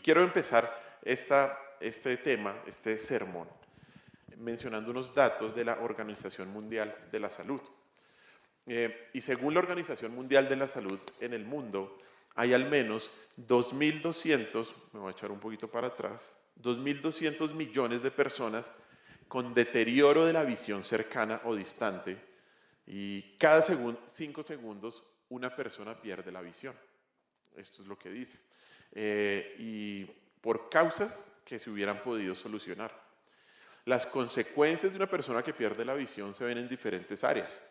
quiero empezar este tema, este sermón, mencionando unos datos de la Organización Mundial de la Salud. Y según la Organización Mundial de la Salud, en el mundo hay al menos 2.200, me voy a echar un poquito para atrás, 2.200 millones de personas con deterioro de la visión cercana o distante, y cada 5 segundos una persona pierde la visión. Esto es lo que dice. Y por causas que se hubieran podido solucionar. Las consecuencias de una persona que pierde la visión se ven en diferentes áreas,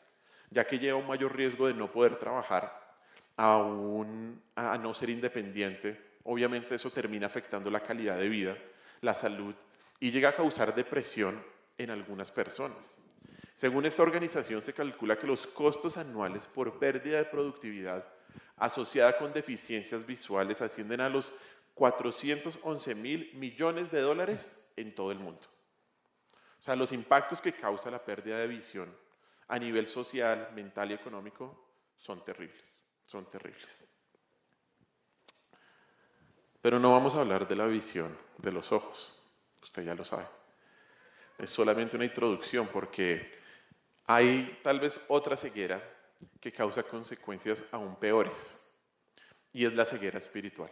ya que lleva un mayor riesgo de no poder trabajar, a no ser independiente. Obviamente eso termina afectando la calidad de vida, la salud, y llega a causar depresión en algunas personas. Según esta organización, se calcula que los costos anuales por pérdida de productividad asociada con deficiencias visuales ascienden a los 411.000 millones de dólares en todo el mundo. O sea, los impactos que causa la pérdida de visión a nivel social, mental y económico son terribles, son terribles. Pero no vamos a hablar de la visión de los ojos, usted ya lo sabe. Es solamente una introducción porque hay tal vez otra ceguera que causa consecuencias aún peores, y es la ceguera espiritual.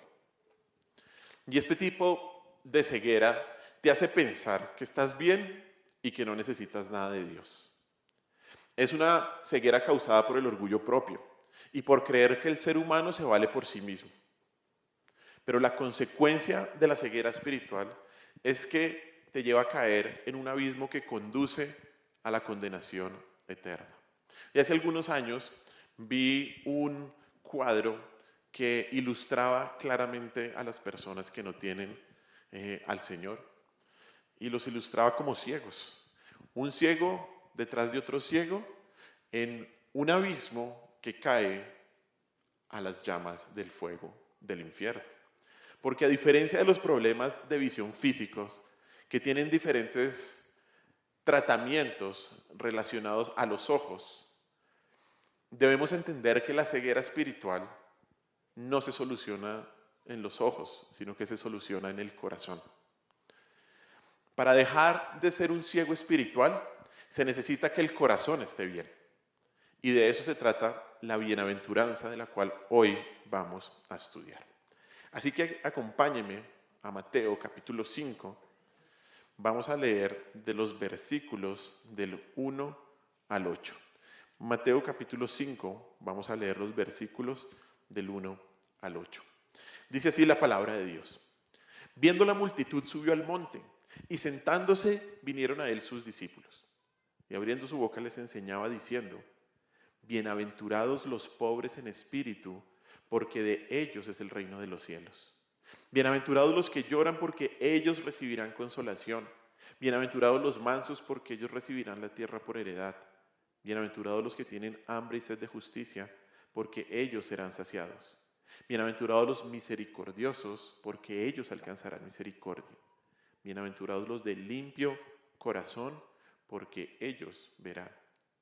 Y este tipo de ceguera te hace pensar que estás bien y que no necesitas nada de Dios. Es una ceguera causada por el orgullo propio y por creer que el ser humano se vale por sí mismo. Pero la consecuencia de la ceguera espiritual es que te lleva a caer en un abismo que conduce a la condenación eterna. Y hace algunos años vi un cuadro que ilustraba claramente a las personas que no tienen al Señor, y los ilustraba como ciegos. Un ciego detrás de otro ciego en un abismo que cae a las llamas del fuego del infierno. Porque a diferencia de los problemas de visión físicos, que tienen diferentes tratamientos relacionados a los ojos, debemos entender que la ceguera espiritual no se soluciona en los ojos, sino que se soluciona en el corazón. Para dejar de ser un ciego espiritual, se necesita que el corazón esté bien. Y de eso se trata la bienaventuranza de la cual hoy vamos a estudiar. Así que acompáñeme a Mateo capítulo 5. Vamos a leer de los versículos del 1 al 8. Mateo capítulo 5, vamos a leer los versículos del 1 al 8. Dice así la palabra de Dios. Viendo la multitud, subió al monte, y sentándose vinieron a él sus discípulos. Y abriendo su boca les enseñaba diciendo: bienaventurados los pobres en espíritu, porque de ellos es el reino de los cielos. Bienaventurados los que lloran, porque ellos recibirán consolación. Bienaventurados los mansos, porque ellos recibirán la tierra por heredad. Bienaventurados los que tienen hambre y sed de justicia, porque ellos serán saciados. Bienaventurados los misericordiosos, porque ellos alcanzarán misericordia. Bienaventurados los de limpio corazón, porque ellos verán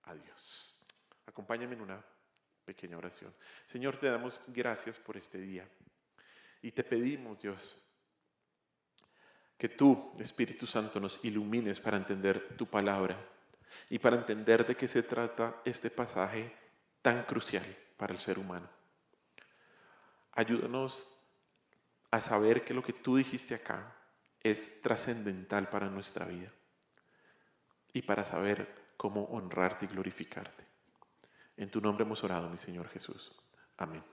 a Dios. Acompáñame en una pequeña oración. Señor, te damos gracias por este día. Y te pedimos, Dios, que tú, Espíritu Santo, nos ilumines para entender tu palabra y para entender de qué se trata este pasaje tan crucial para el ser humano. Ayúdanos a saber que lo que tú dijiste acá es trascendental para nuestra vida y para saber cómo honrarte y glorificarte. En tu nombre hemos orado, mi Señor Jesús. Amén.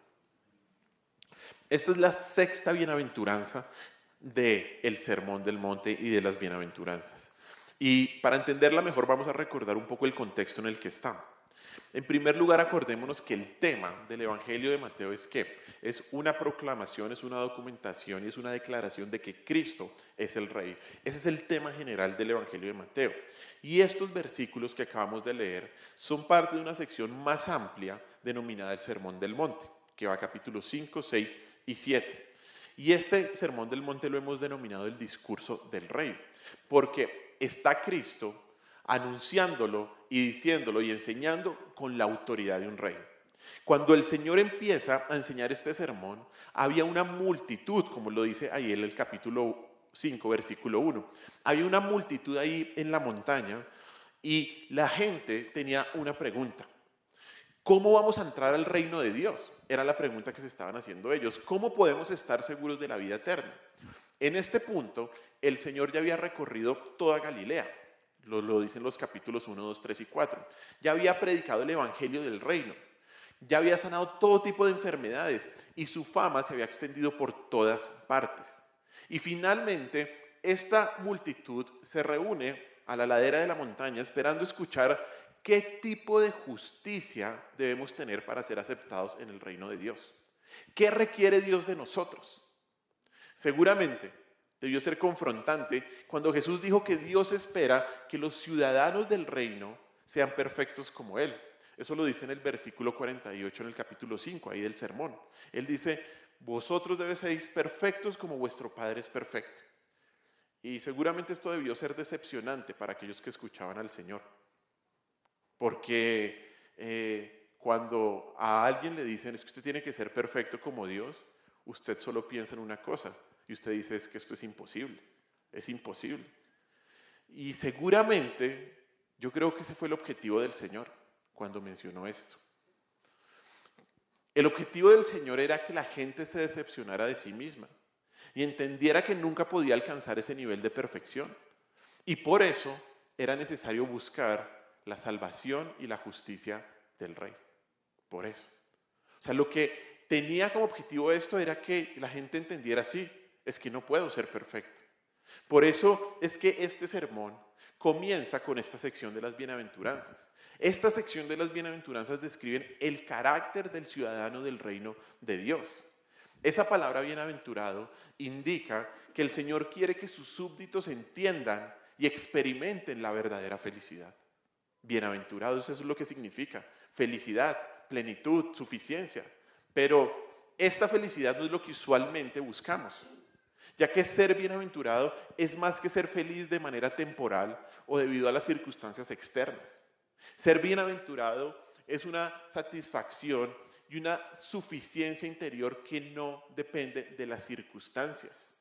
Esta es la sexta bienaventuranza del Sermón del Monte y de las bienaventuranzas. Y para entenderla mejor vamos a recordar un poco el contexto en el que está. En primer lugar, acordémonos que el tema del Evangelio de Mateo es ¿qué? Es una proclamación, es una documentación y es una declaración de que Cristo es el Rey. Ese es el tema general del Evangelio de Mateo. Y estos versículos que acabamos de leer son parte de una sección más amplia denominada el Sermón del Monte, que va a capítulos 5, 6 y 7. Y este Sermón del Monte lo hemos denominado el discurso del Rey, porque está Cristo anunciándolo y diciéndolo y enseñando con la autoridad de un rey. Cuando el Señor empieza a enseñar este sermón, había una multitud, como lo dice ahí en el capítulo 5, versículo 1. Había una multitud ahí en la montaña y la gente tenía una pregunta. ¿Cómo vamos a entrar al reino de Dios? Era la pregunta que se estaban haciendo ellos. ¿Cómo podemos estar seguros de la vida eterna? En este punto, el Señor ya había recorrido toda Galilea. Lo dicen los capítulos 1, 2, 3 y 4. Ya había predicado el evangelio del reino. Ya había sanado todo tipo de enfermedades y su fama se había extendido por todas partes. Y finalmente, esta multitud se reúne a la ladera de la montaña esperando escuchar qué tipo de justicia debemos tener para ser aceptados en el reino de Dios. ¿Qué requiere Dios de nosotros? Seguramente debió ser confrontante cuando Jesús dijo que Dios espera que los ciudadanos del reino sean perfectos como Él. Eso lo dice en el versículo 48 en el capítulo 5, ahí del sermón. Él dice, vosotros debéis ser perfectos como vuestro Padre es perfecto. Y seguramente esto debió ser decepcionante para aquellos que escuchaban al Señor. Porque cuando a alguien le dicen, es que usted tiene que ser perfecto como Dios, usted solo piensa en una cosa. Y usted dice, es que esto es imposible. Es imposible. Y seguramente, yo creo que ese fue el objetivo del Señor cuando mencionó esto. El objetivo del Señor era que la gente se decepcionara de sí misma y entendiera que nunca podía alcanzar ese nivel de perfección. Y por eso era necesario buscar la salvación y la justicia del Rey. Por eso. O sea, lo que tenía como objetivo esto era que la gente entendiera así, es que no puedo ser perfecto. Por eso es que este sermón comienza con esta sección de las bienaventuranzas. Esta sección de las bienaventuranzas describen el carácter del ciudadano del reino de Dios. Esa palabra bienaventurado indica que el Señor quiere que sus súbditos entiendan y experimenten la verdadera felicidad. Bienaventurados, eso es lo que significa. Felicidad, plenitud, suficiencia. Pero esta felicidad no es lo que usualmente buscamos. Ya que ser bienaventurado es más que ser feliz de manera temporal o debido a las circunstancias externas. Ser bienaventurado es una satisfacción y una suficiencia interior que no depende de las circunstancias.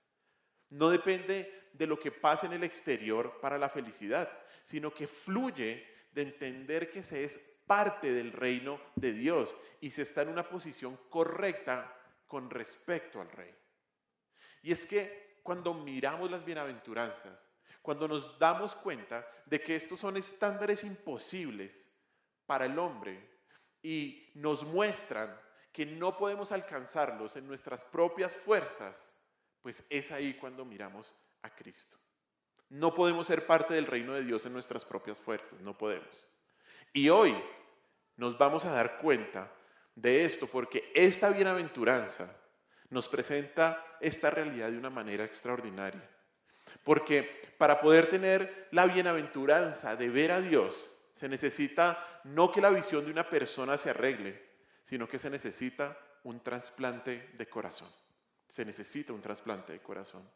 No depende de lo que pasa en el exterior para la felicidad, sino que fluye de entender que se es parte del reino de Dios y se está en una posición correcta con respecto al Rey. Y es que cuando miramos las bienaventuranzas, cuando nos damos cuenta de que estos son estándares imposibles para el hombre y nos muestran que no podemos alcanzarlos en nuestras propias fuerzas, pues es ahí cuando miramos a Cristo. No podemos ser parte del reino de Dios en nuestras propias fuerzas, no podemos. Y hoy nos vamos a dar cuenta de esto porque esta bienaventuranza nos presenta esta realidad de una manera extraordinaria. Porque para poder tener la bienaventuranza de ver a Dios, se necesita no que la visión de una persona se arregle, sino que se necesita un trasplante de corazón. Se necesita un trasplante de corazón.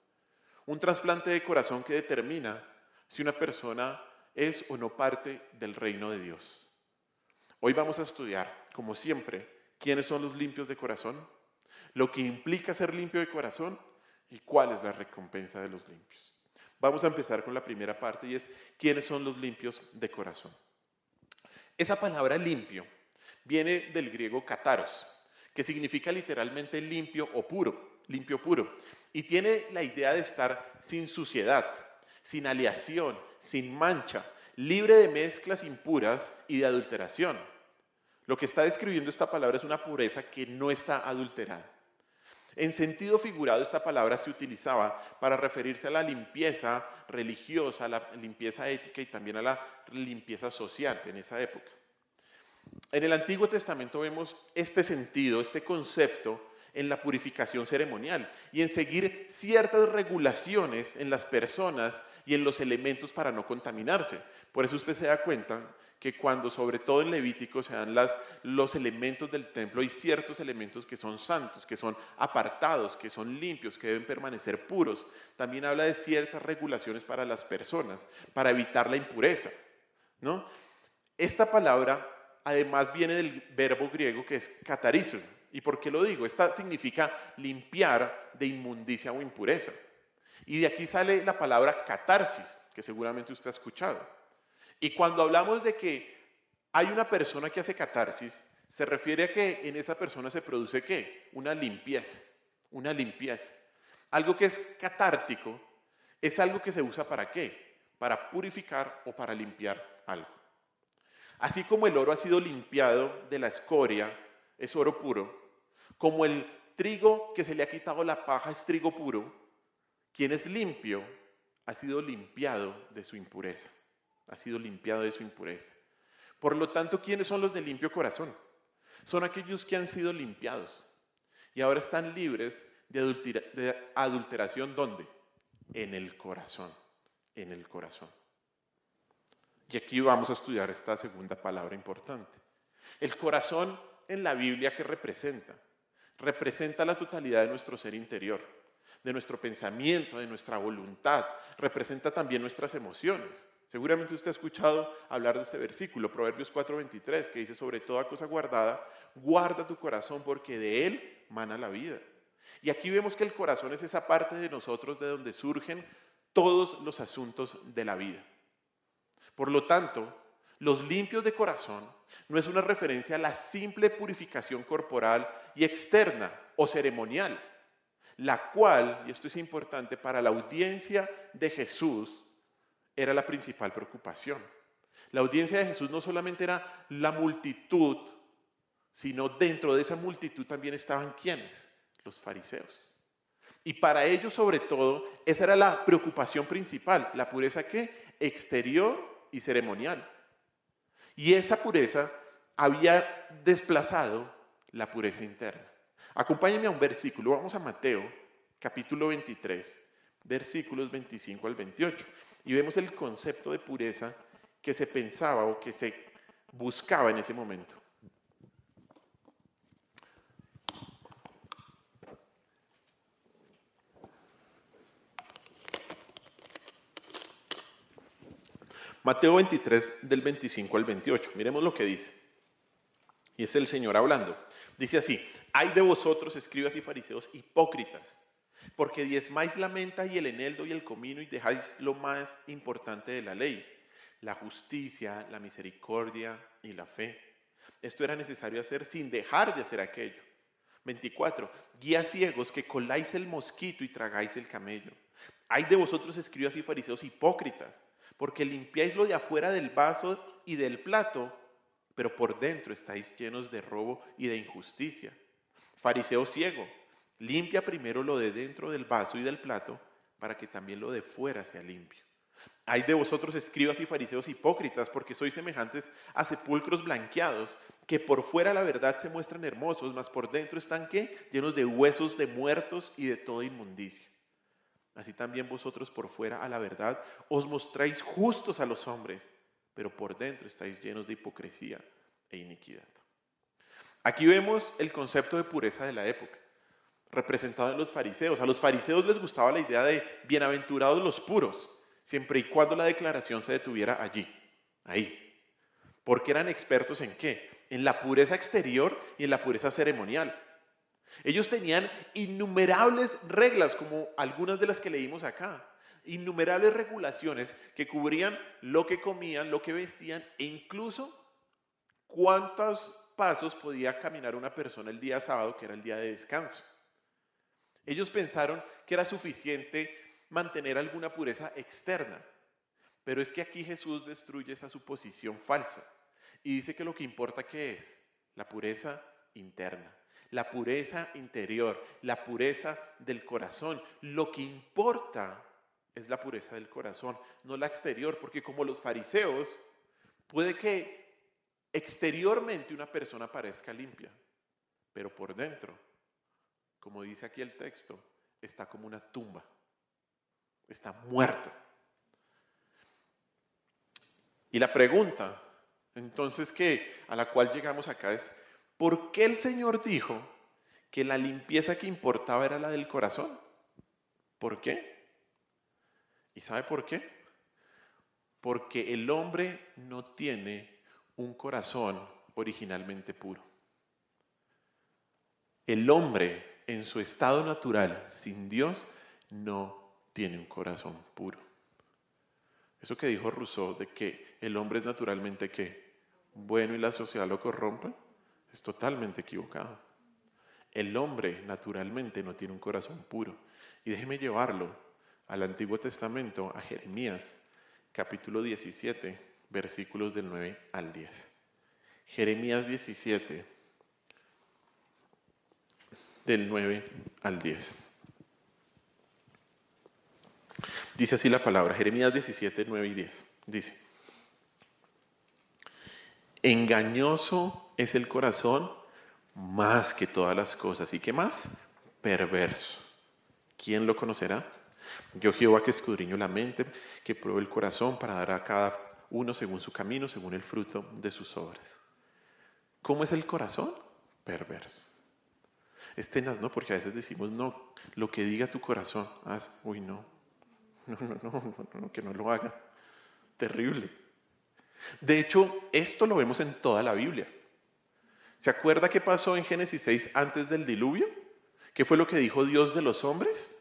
Un trasplante de corazón que determina si una persona es o no parte del reino de Dios. Hoy vamos a estudiar, como siempre, quiénes son los limpios de corazón, lo que implica ser limpio de corazón y cuál es la recompensa de los limpios. Vamos a empezar con la primera parte y es quiénes son los limpios de corazón. Esa palabra limpio viene del griego kataros, que significa literalmente limpio o puro, limpio puro, y tiene la idea de estar sin suciedad, sin aleación, sin mancha, libre de mezclas impuras y de adulteración. Lo que está describiendo esta palabra es una pureza que no está adulterada. En sentido figurado, esta palabra se utilizaba para referirse a la limpieza religiosa, a la limpieza ética y también a la limpieza social en esa época. En el Antiguo Testamento vemos este sentido, este concepto en la purificación ceremonial y en seguir ciertas regulaciones en las personas y en los elementos para no contaminarse. Por eso usted se da cuenta que cuando, sobre todo en Levítico, se dan los elementos del templo, hay ciertos elementos que son santos, que son apartados, que son limpios, que deben permanecer puros. También habla de ciertas regulaciones para las personas, para evitar la impureza, ¿no? Esta palabra además viene del verbo griego que es katarizo. ¿Y por qué lo digo? Esta significa limpiar de inmundicia o impureza. Y de aquí sale la palabra catarsis, que seguramente usted ha escuchado. Y cuando hablamos de que hay una persona que hace catarsis, se refiere a que en esa persona se produce ¿qué? Una limpieza, una limpieza. Algo que es catártico es algo que se usa ¿para qué? Para purificar o para limpiar algo. Así como el oro ha sido limpiado de la escoria, es oro puro, como el trigo que se le ha quitado la paja es trigo puro, quien es limpio ha sido limpiado de su impureza. Ha sido limpiado de su impureza. Por lo tanto, ¿quiénes son los de limpio corazón? Son aquellos que han sido limpiados y ahora están libres de adulteración. ¿Dónde? En el corazón. En el corazón. Y aquí vamos a estudiar esta segunda palabra importante. El corazón en la Biblia, ¿qué representa? Representa la totalidad de nuestro ser interior, de nuestro pensamiento, de nuestra voluntad. Representa también nuestras emociones. Seguramente usted ha escuchado hablar de este versículo, Proverbios 4:23, que dice: sobre toda cosa guardada, guarda tu corazón porque de él mana la vida. Y aquí vemos que el corazón es esa parte de nosotros de donde surgen todos los asuntos de la vida. Por lo tanto, los limpios de corazón no es una referencia a la simple purificación corporal y externa o ceremonial, la cual, y esto es importante, para la audiencia de Jesús era la principal preocupación. La audiencia de Jesús no solamente era la multitud, sino dentro de esa multitud también estaban ¿quiénes? Los fariseos. Y para ellos, sobre todo, esa era la preocupación principal, la pureza ¿qué? Exterior y ceremonial. Y esa pureza había desplazado la pureza interna. Acompáñenme a un versículo, vamos a Mateo, capítulo 23, versículos 25 al 28, y vemos el concepto de pureza que se pensaba o que se buscaba en ese momento. Mateo 23, del 25 al 28. Miremos lo que dice. Y es el Señor hablando. Dice así: ay de vosotros, escribas y fariseos, hipócritas, porque diezmáis la menta y el eneldo y el comino y dejáis lo más importante de la ley, la justicia, la misericordia y la fe. Esto era necesario hacer sin dejar de hacer aquello. 24. Guías ciegos que coláis el mosquito y tragáis el camello. Ay de vosotros, escribas y fariseos, hipócritas, porque limpiáis lo de afuera del vaso y del plato, pero por dentro estáis llenos de robo y de injusticia. Fariseo ciego, limpia primero lo de dentro del vaso y del plato, para que también lo de fuera sea limpio. Ay de vosotros, escribas y fariseos hipócritas, porque sois semejantes a sepulcros blanqueados, que por fuera la verdad se muestran hermosos, mas por dentro están ¿qué? Llenos de huesos de muertos y de toda inmundicia. Así también vosotros por fuera a la verdad os mostráis justos a los hombres, pero por dentro estáis llenos de hipocresía e iniquidad. Aquí vemos el concepto de pureza de la época, representado en los fariseos. A los fariseos les gustaba la idea de bienaventurados los puros, siempre y cuando la declaración se detuviera allí, ahí. Porque eran expertos ¿en qué? En la pureza exterior y en la pureza ceremonial. Ellos tenían innumerables reglas, como algunas de las que leímos acá. Innumerables regulaciones que cubrían lo que comían, lo que vestían e incluso cuántos pasos podía caminar una persona el día sábado, que era el día de descanso. Ellos pensaron que era suficiente mantener alguna pureza externa, pero es que aquí Jesús destruye esa suposición falsa y dice que lo que importa ¿qué es? La pureza interna. La pureza interior, la pureza del corazón. Lo que importa es la pureza del corazón, no la exterior, porque como los fariseos, puede que exteriormente una persona parezca limpia, pero por dentro, como dice aquí el texto, está como una tumba, está muerto. Y la pregunta, entonces, a la cual llegamos acá es: ¿por qué el Señor dijo que la limpieza que importaba era la del corazón? ¿Por qué? ¿Y sabe por qué? Porque el hombre no tiene un corazón originalmente puro. El hombre en su estado natural, sin Dios, no tiene un corazón puro. Eso que dijo Rousseau de que el hombre es naturalmente ¿qué? Bueno y la sociedad lo corrompe, es totalmente equivocado. El hombre naturalmente no tiene un corazón puro. Y déjeme llevarlo al Antiguo Testamento, a Jeremías, capítulo 17, versículos del 9 al 10. Jeremías 17, del 9 al 10. Dice así la palabra, Jeremías 17, 9 y 10. Dice, engañoso es el corazón más que todas las cosas. ¿Y qué más? Perverso. ¿Quién lo conocerá? Yo Jehová que escudriño la mente, que pruebo el corazón para dar a cada uno según su camino, según el fruto de sus obras. ¿Cómo es el corazón? Perverso. Es tenaz, ¿no? Porque a veces decimos, no, lo que diga tu corazón, haz, uy, no, que no lo haga. Terrible. De hecho, esto lo vemos en toda la Biblia. ¿Se acuerda qué pasó en Génesis 6 antes del diluvio? ¿Qué fue lo que dijo Dios de los hombres?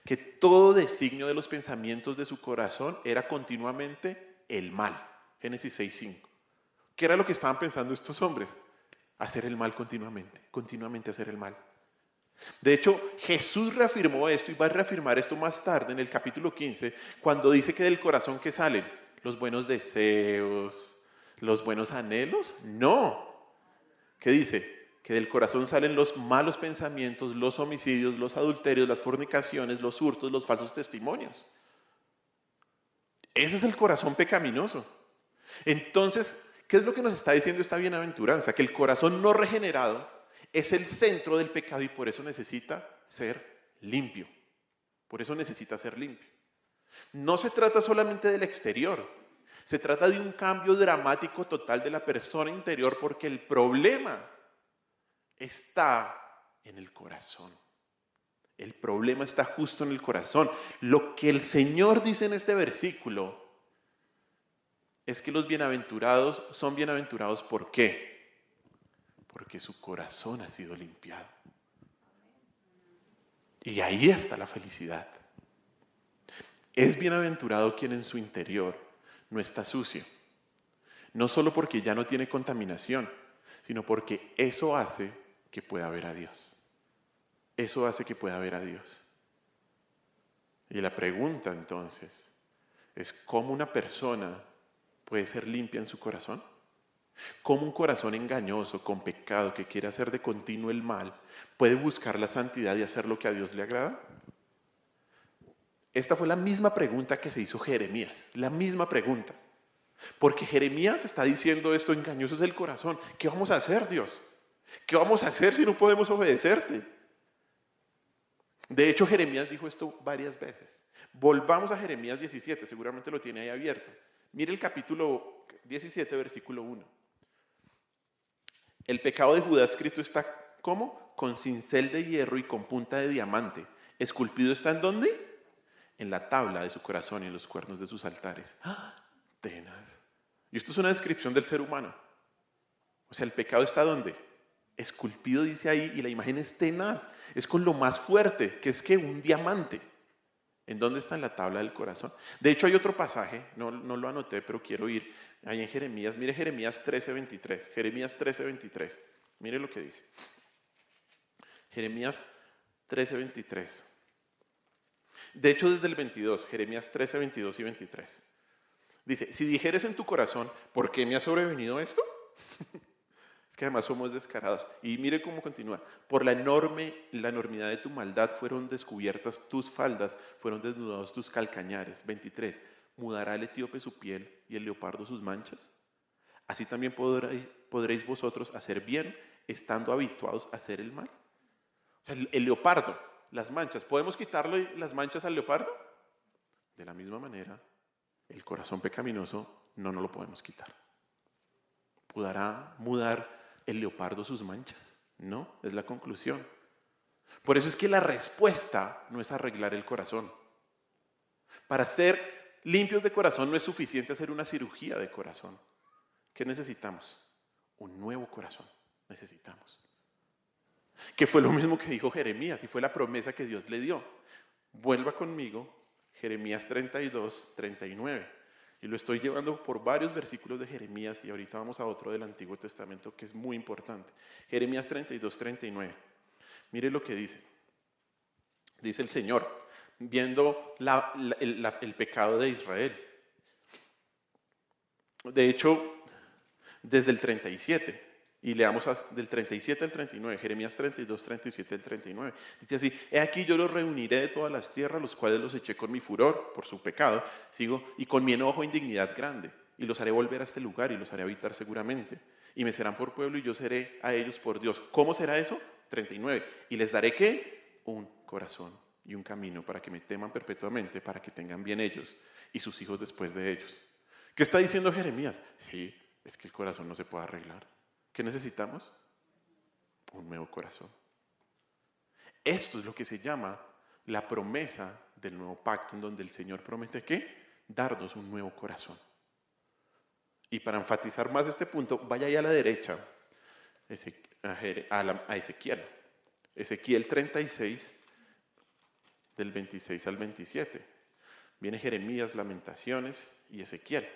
Que todo designio de los pensamientos de su corazón era continuamente el mal. Génesis 6:5. ¿Qué era lo que estaban pensando estos hombres? Hacer el mal continuamente hacer el mal. De hecho, Jesús reafirmó esto y va a reafirmar esto más tarde en el capítulo 15, cuando dice que del corazón ¿qué salen? Los buenos deseos, los buenos anhelos. No. ¿Qué dice? Que del corazón salen los malos pensamientos, los homicidios, los adulterios, las fornicaciones, los hurtos, los falsos testimonios. Ese es el corazón pecaminoso. Entonces, ¿qué es lo que nos está diciendo esta bienaventuranza? Que el corazón no regenerado es el centro del pecado y por eso necesita ser limpio. Por eso necesita ser limpio. No se trata solamente del exterior, se trata de un cambio dramático total de la persona interior porque el problema está en el corazón. El problema está justo en el corazón. Lo que el Señor dice en este versículo es que los bienaventurados son bienaventurados ¿por qué? Porque su corazón ha sido limpiado. Y ahí está la felicidad. Es bienaventurado quien en su interior no está sucio. No solo porque ya no tiene contaminación, sino porque eso hace que pueda ver a Dios. Eso hace que pueda ver a Dios. Y la pregunta entonces es ¿cómo una persona puede ser limpia en su corazón? ¿Cómo un corazón engañoso, con pecado, que quiere hacer de continuo el mal, puede buscar la santidad y hacer lo que a Dios le agrada? Esta fue la misma pregunta que se hizo Jeremías, la misma pregunta. Porque Jeremías está diciendo esto, engañoso es el corazón. ¿Qué vamos a hacer, Dios? ¿Qué vamos a hacer si no podemos obedecerte? De hecho, Jeremías dijo esto varias veces. Volvamos a Jeremías 17, seguramente lo tiene ahí abierto. Mire el capítulo 17, versículo 1. El pecado de Judá escrito está, ¿cómo? Con cincel de hierro y con punta de diamante. Esculpido está ¿en dónde? En la tabla de su corazón y en los cuernos de sus altares. ¡Ah! Tenaz. Y esto es una descripción del ser humano. O sea, el pecado está ¿dónde? Esculpido, dice ahí, y la imagen es tenaz. Es con lo más fuerte, que es que un diamante. ¿En dónde está? En la tabla del corazón. De hecho, hay otro pasaje, no lo anoté, pero quiero ir ahí en Jeremías. Mire Jeremías 13:23. Jeremías 13:23. Mire lo que dice. Jeremías 13:23. De hecho, desde el 22, Jeremías 13, 22 y 23. Dice, si dijeres en tu corazón, ¿por qué me ha sobrevenido esto? Es que además somos descarados. Y mire cómo continúa. Por la enormidad de tu maldad fueron descubiertas tus faldas, fueron desnudados tus calcañares. 23. ¿Mudará el etíope su piel y el leopardo sus manchas? Así también podréis vosotros hacer bien, estando habituados a hacer el mal. O sea, el leopardo, las manchas. ¿Podemos quitarle las manchas al leopardo? De la misma manera, el corazón pecaminoso no nos lo podemos quitar. ¿Podrá mudar el leopardo sus manchas? No, es la conclusión. Por eso es que la respuesta no es arreglar el corazón. Para ser limpios de corazón no es suficiente hacer una cirugía de corazón. ¿Qué necesitamos? Un nuevo corazón necesitamos. Que fue lo mismo que dijo Jeremías y fue la promesa que Dios le dio. Vuelva conmigo, Jeremías 32, 39. Y lo estoy llevando por varios versículos de Jeremías y ahorita vamos a otro del Antiguo Testamento que es muy importante. Jeremías 32, 39. Mire lo que dice. Dice el Señor, viendo el pecado de Israel. De hecho, desde el 37, y leamos del 37 al 39, Jeremías 32, 37 al 39. Dice así: he aquí yo los reuniré de todas las tierras, los cuales los eché con mi furor por su pecado, y con mi enojo e indignidad grande, y los haré volver a este lugar y los haré habitar seguramente. Y me serán por pueblo y yo seré a ellos por Dios. ¿Cómo será eso? 39. Y les daré ¿qué? Un corazón y un camino para que me teman perpetuamente, para que tengan bien ellos y sus hijos después de ellos. ¿Qué está diciendo Jeremías? Sí, es que el corazón no se puede arreglar. ¿Qué necesitamos? Un nuevo corazón. Esto es lo que se llama la promesa del nuevo pacto, en donde el Señor promete ¿qué? Darnos un nuevo corazón. Y para enfatizar más este punto, vaya ahí a la derecha, a Ezequiel. Ezequiel 36, del 26 al 27. Viene Jeremías, Lamentaciones y Ezequiel.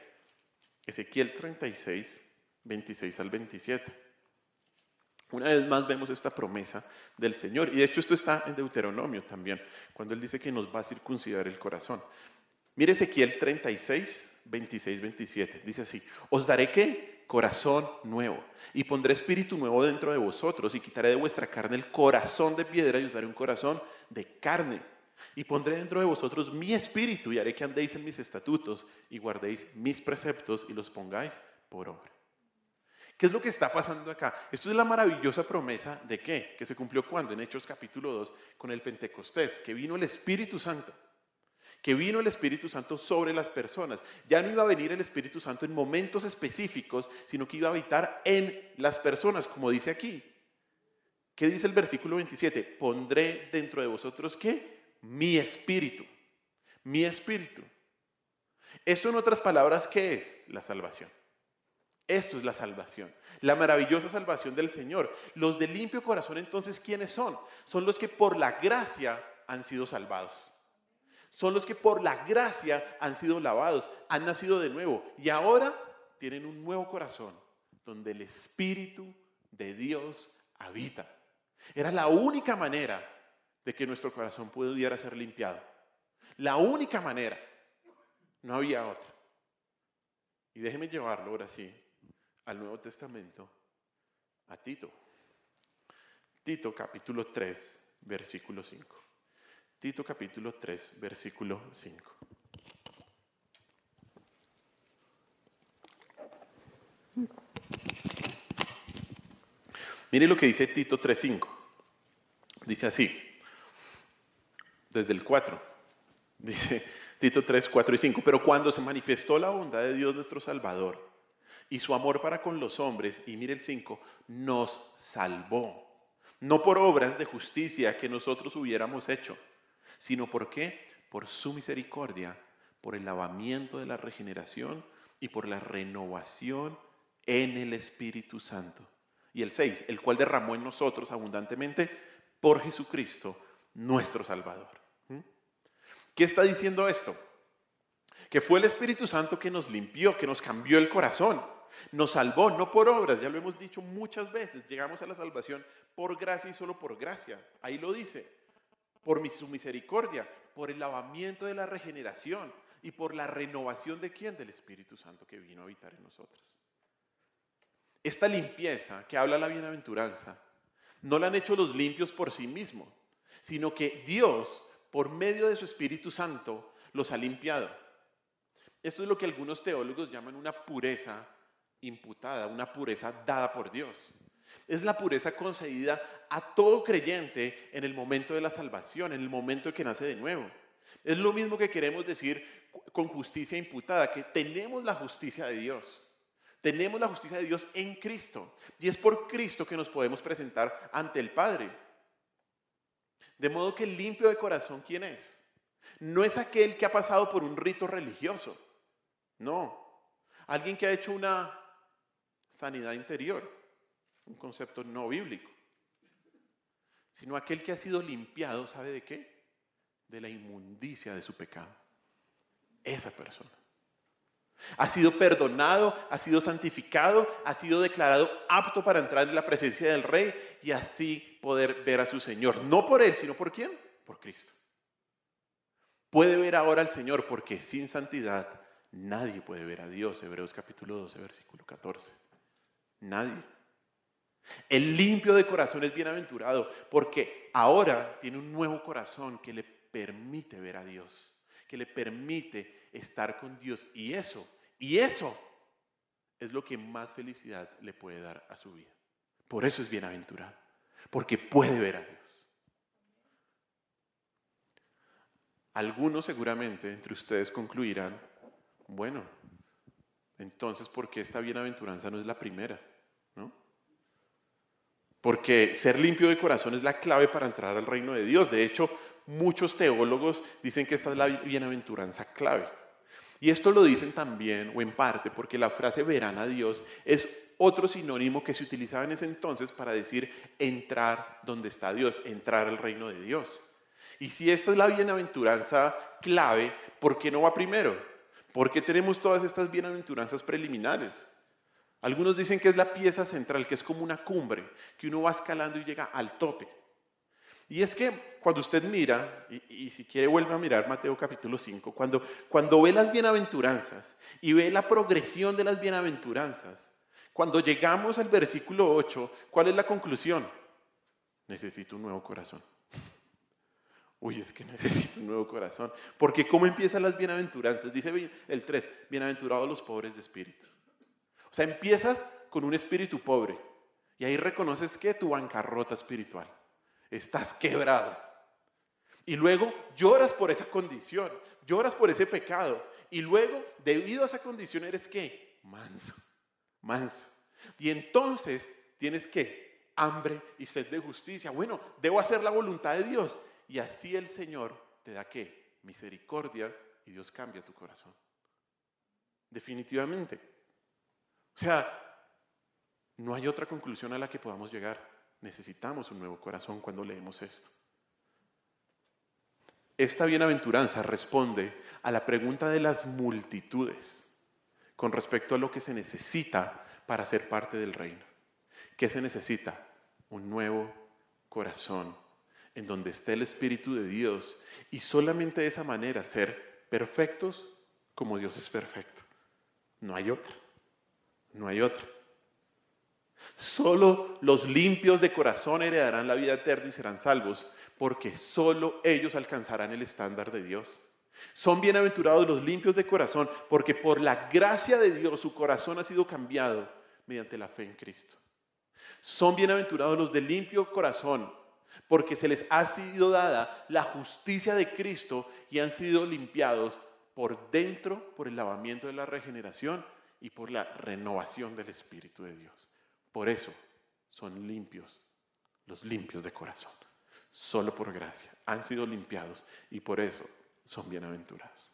Ezequiel 36, 26 al 27. Una vez más vemos esta promesa del Señor. Y de hecho esto está en Deuteronomio también, cuando Él dice que nos va a circuncidar el corazón. Mire Ezequiel 36, 26, 27. Dice así: os daré ¿qué? Corazón nuevo. Y pondré espíritu nuevo dentro de vosotros y quitaré de vuestra carne el corazón de piedra y os daré un corazón de carne. Y pondré dentro de vosotros mi espíritu y haré que andéis en mis estatutos y guardéis mis preceptos y los pongáis por obra. ¿Qué es lo que está pasando acá? Esto es la maravillosa promesa de ¿qué? Que se cumplió cuando en Hechos capítulo 2 con el Pentecostés, que vino el Espíritu Santo. Que vino el Espíritu Santo sobre las personas. Ya no iba a venir el Espíritu Santo en momentos específicos, sino que iba a habitar en las personas, como dice aquí. ¿Qué dice el versículo 27? Pondré dentro de vosotros ¿qué? Mi espíritu. Mi espíritu. Esto en otras palabras, ¿qué es? La salvación. Esto es la salvación, la maravillosa salvación del Señor. Los de limpio corazón, entonces, ¿quiénes son? Son los que por la gracia han sido salvados. Son los que por la gracia han sido lavados, han nacido de nuevo y ahora tienen un nuevo corazón donde el Espíritu de Dios habita. Era la única manera de que nuestro corazón pudiera ser limpiado. La única manera. No había otra. Y déjeme llevarlo ahora sí al Nuevo Testamento, a Tito. Tito capítulo 3, versículo 5. Tito capítulo 3, versículo 5. Mire lo que dice Tito 3:5. Dice así, desde el 4. Dice Tito 3, 4 y 5. Pero cuando se manifestó la bondad de Dios nuestro Salvador y su amor para con los hombres, y mire el 5, nos salvó. No por obras de justicia que nosotros hubiéramos hecho, sino ¿por qué? Por su misericordia, por el lavamiento de la regeneración y por la renovación en el Espíritu Santo. Y el 6, el cual derramó en nosotros abundantemente por Jesucristo, nuestro Salvador. ¿Qué está diciendo esto? Que fue el Espíritu Santo que nos limpió, que nos cambió el corazón. Nos salvó, no por obras, ya lo hemos dicho muchas veces. Llegamos a la salvación por gracia y solo por gracia. Ahí lo dice. Por su misericordia, por el lavamiento de la regeneración y por la renovación de ¿quién? Del Espíritu Santo que vino a habitar en nosotros. Esta limpieza que habla la bienaventuranza, no la han hecho los limpios por sí mismos, sino que Dios, por medio de su Espíritu Santo, los ha limpiado. Esto es lo que algunos teólogos llaman una pureza imputada, una pureza dada por Dios. Es la pureza concedida a todo creyente en el momento de la salvación, en el momento en que nace de nuevo. Es lo mismo que queremos decir con justicia imputada, que tenemos la justicia de Dios. Tenemos la justicia de Dios en Cristo. Y es por Cristo que nos podemos presentar ante el Padre. De modo que el limpio de corazón, ¿quién es? No es aquel que ha pasado por un rito religioso. No. Alguien que ha hecho una sanidad interior, un concepto no bíblico, sino aquel que ha sido limpiado, ¿sabe de qué? De la inmundicia de su pecado. Esa persona ha sido perdonado, ha sido santificado, ha sido declarado apto para entrar en la presencia del Rey y así poder ver a su Señor. No por Él, sino ¿por quién? Por Cristo. Puede ver ahora al Señor porque sin santidad nadie puede ver a Dios. Hebreos capítulo 12, versículo 14. Nadie. El limpio de corazón es bienaventurado porque ahora tiene un nuevo corazón que le permite ver a Dios, que le permite estar con Dios. Y eso es lo que más felicidad le puede dar a su vida. Por eso es bienaventurado, porque puede ver a Dios. Algunos seguramente entre ustedes concluirán, bueno, entonces ¿por qué esta bienaventuranza no es la primera? ¿No? Porque ser limpio de corazón es la clave para entrar al reino de Dios. De hecho, muchos teólogos dicen que esta es la bienaventuranza clave. Y esto lo dicen también, o en parte, porque la frase verán a Dios es otro sinónimo que se utilizaba en ese entonces para decir entrar donde está Dios, entrar al reino de Dios. Y si esta es la bienaventuranza clave, ¿por qué no va primero? ¿Por qué tenemos todas estas bienaventuranzas preliminares? Algunos dicen que es la pieza central, que es como una cumbre, que uno va escalando y llega al tope. Y es que cuando usted mira, y si quiere vuelve a mirar Mateo capítulo 5, cuando ve las bienaventuranzas y ve la progresión de las bienaventuranzas, cuando llegamos al versículo 8, ¿cuál es la conclusión? Necesito un nuevo corazón. Uy, es que necesito un nuevo corazón. Porque ¿cómo empiezan las bienaventuranzas? Dice el 3, bienaventurados los pobres de espíritu. O sea, empiezas con un espíritu pobre y ahí reconoces que tu bancarrota espiritual. Estás quebrado. Y luego lloras por esa condición, lloras por ese pecado. Y luego, debido a esa condición, eres ¿qué? Manso, manso. Y entonces tienes ¿qué? Hambre y sed de justicia. Bueno, debo hacer la voluntad de Dios. Y así el Señor te da ¿qué? Misericordia y Dios cambia tu corazón. Definitivamente. O sea, no hay otra conclusión a la que podamos llegar. Necesitamos un nuevo corazón cuando leemos esto. Esta bienaventuranza responde a la pregunta de las multitudes con respecto a lo que se necesita para ser parte del reino. ¿Qué se necesita? Un nuevo corazón en donde esté el Espíritu de Dios y solamente de esa manera ser perfectos como Dios es perfecto. No hay otra. No hay otra. Solo los limpios de corazón heredarán la vida eterna y serán salvos, porque solo ellos alcanzarán el estándar de Dios. Son bienaventurados los limpios de corazón, porque por la gracia de Dios su corazón ha sido cambiado mediante la fe en Cristo. Son bienaventurados los de limpio corazón, porque se les ha sido dada la justicia de Cristo y han sido limpiados por dentro por el lavamiento de la regeneración y por la renovación del Espíritu de Dios. Por eso son limpios, los limpios de corazón. Solo por gracia han sido limpiados y por eso son bienaventurados.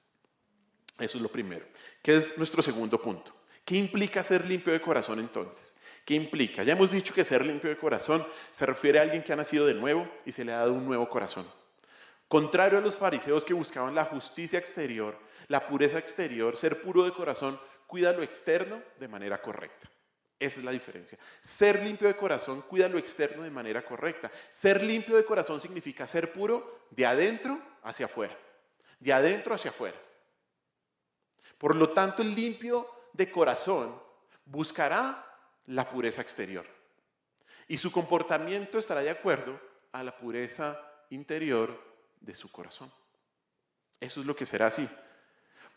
Eso es lo primero. ¿Qué es nuestro segundo punto? ¿Qué implica ser limpio de corazón entonces? ¿Qué implica? Ya hemos dicho que ser limpio de corazón se refiere a alguien que ha nacido de nuevo y se le ha dado un nuevo corazón. Contrario a los fariseos que buscaban la justicia exterior, la pureza exterior, ser puro de corazón cuida lo externo de manera correcta. Esa es la diferencia. Ser limpio de corazón cuida lo externo de manera correcta. Ser limpio de corazón significa ser puro de adentro hacia afuera. De adentro hacia afuera. Por lo tanto, el limpio de corazón buscará la pureza exterior. Y su comportamiento estará de acuerdo a la pureza interior de su corazón. Eso es lo que será así.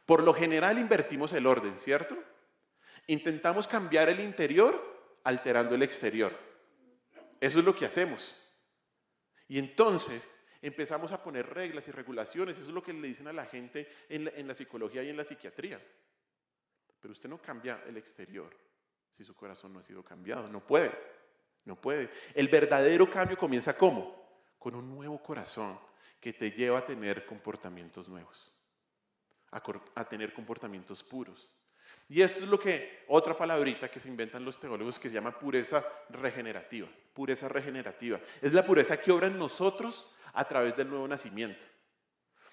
Por lo general invertimos el orden, ¿cierto? Intentamos cambiar el interior alterando el exterior. Eso es lo que hacemos. Y entonces empezamos a poner reglas y regulaciones. Eso es lo que le dicen a la gente en la psicología y en la psiquiatría. Pero usted no cambia el exterior si su corazón no ha sido cambiado. No puede. No puede. El verdadero cambio comienza ¿cómo? Con un nuevo corazón que te lleva a tener comportamientos nuevos. A tener comportamientos puros. Y esto es lo que, otra palabrita que se inventan los teólogos que se llama pureza regenerativa. Pureza regenerativa. Es la pureza que obra en nosotros a través del nuevo nacimiento.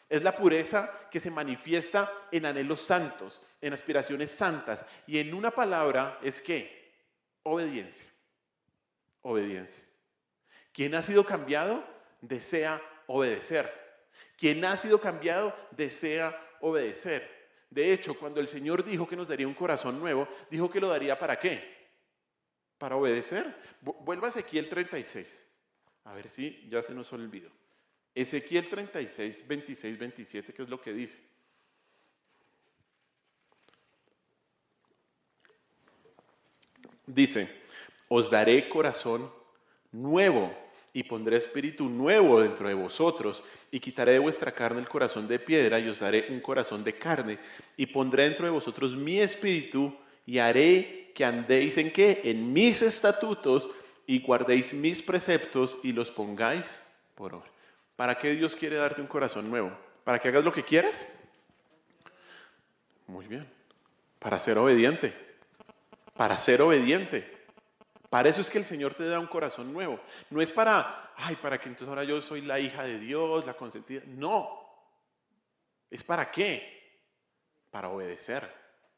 Es la pureza que se manifiesta en anhelos santos, en aspiraciones santas. Y en una palabra es ¿qué? Obediencia. Obediencia. Quien ha sido cambiado desea obedecer. Quien ha sido cambiado desea obedecer. De hecho, cuando el Señor dijo que nos daría un corazón nuevo, dijo que lo daría ¿para qué? Para obedecer. Vuelva a Ezequiel 36. A ver si ya se nos olvidó. Ezequiel 36, 26, 27, ¿qué es lo que dice? Dice, os daré corazón nuevo y pondré espíritu nuevo dentro de vosotros y quitaré de vuestra carne el corazón de piedra y os daré un corazón de carne y pondré dentro de vosotros mi espíritu y haré que andéis ¿en qué? En mis estatutos y guardéis mis preceptos y los pongáis por obra. ¿Para qué Dios quiere darte un corazón nuevo? ¿Para que hagas lo que quieras? Muy bien. Para ser obediente. Para ser obediente. Para eso es que el Señor te da un corazón nuevo. No es para que entonces ahora yo soy la hija de Dios, la consentida. No. ¿Es para qué? Para obedecer.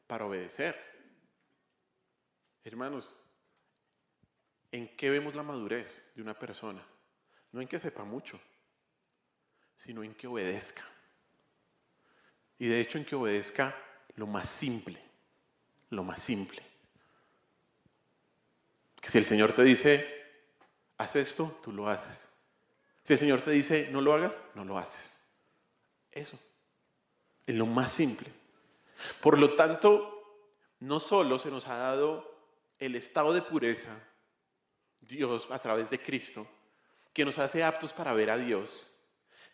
Para obedecer. Hermanos, ¿en qué vemos la madurez de una persona? No en que sepa mucho, sino en que obedezca. Y de hecho en que obedezca lo más simple. Lo más simple. Que si el Señor te dice, haz esto, tú lo haces. Si el Señor te dice, no lo hagas, no lo haces. Eso. Es lo más simple. Por lo tanto, no solo se nos ha dado el estado de pureza, Dios a través de Cristo, que nos hace aptos para ver a Dios,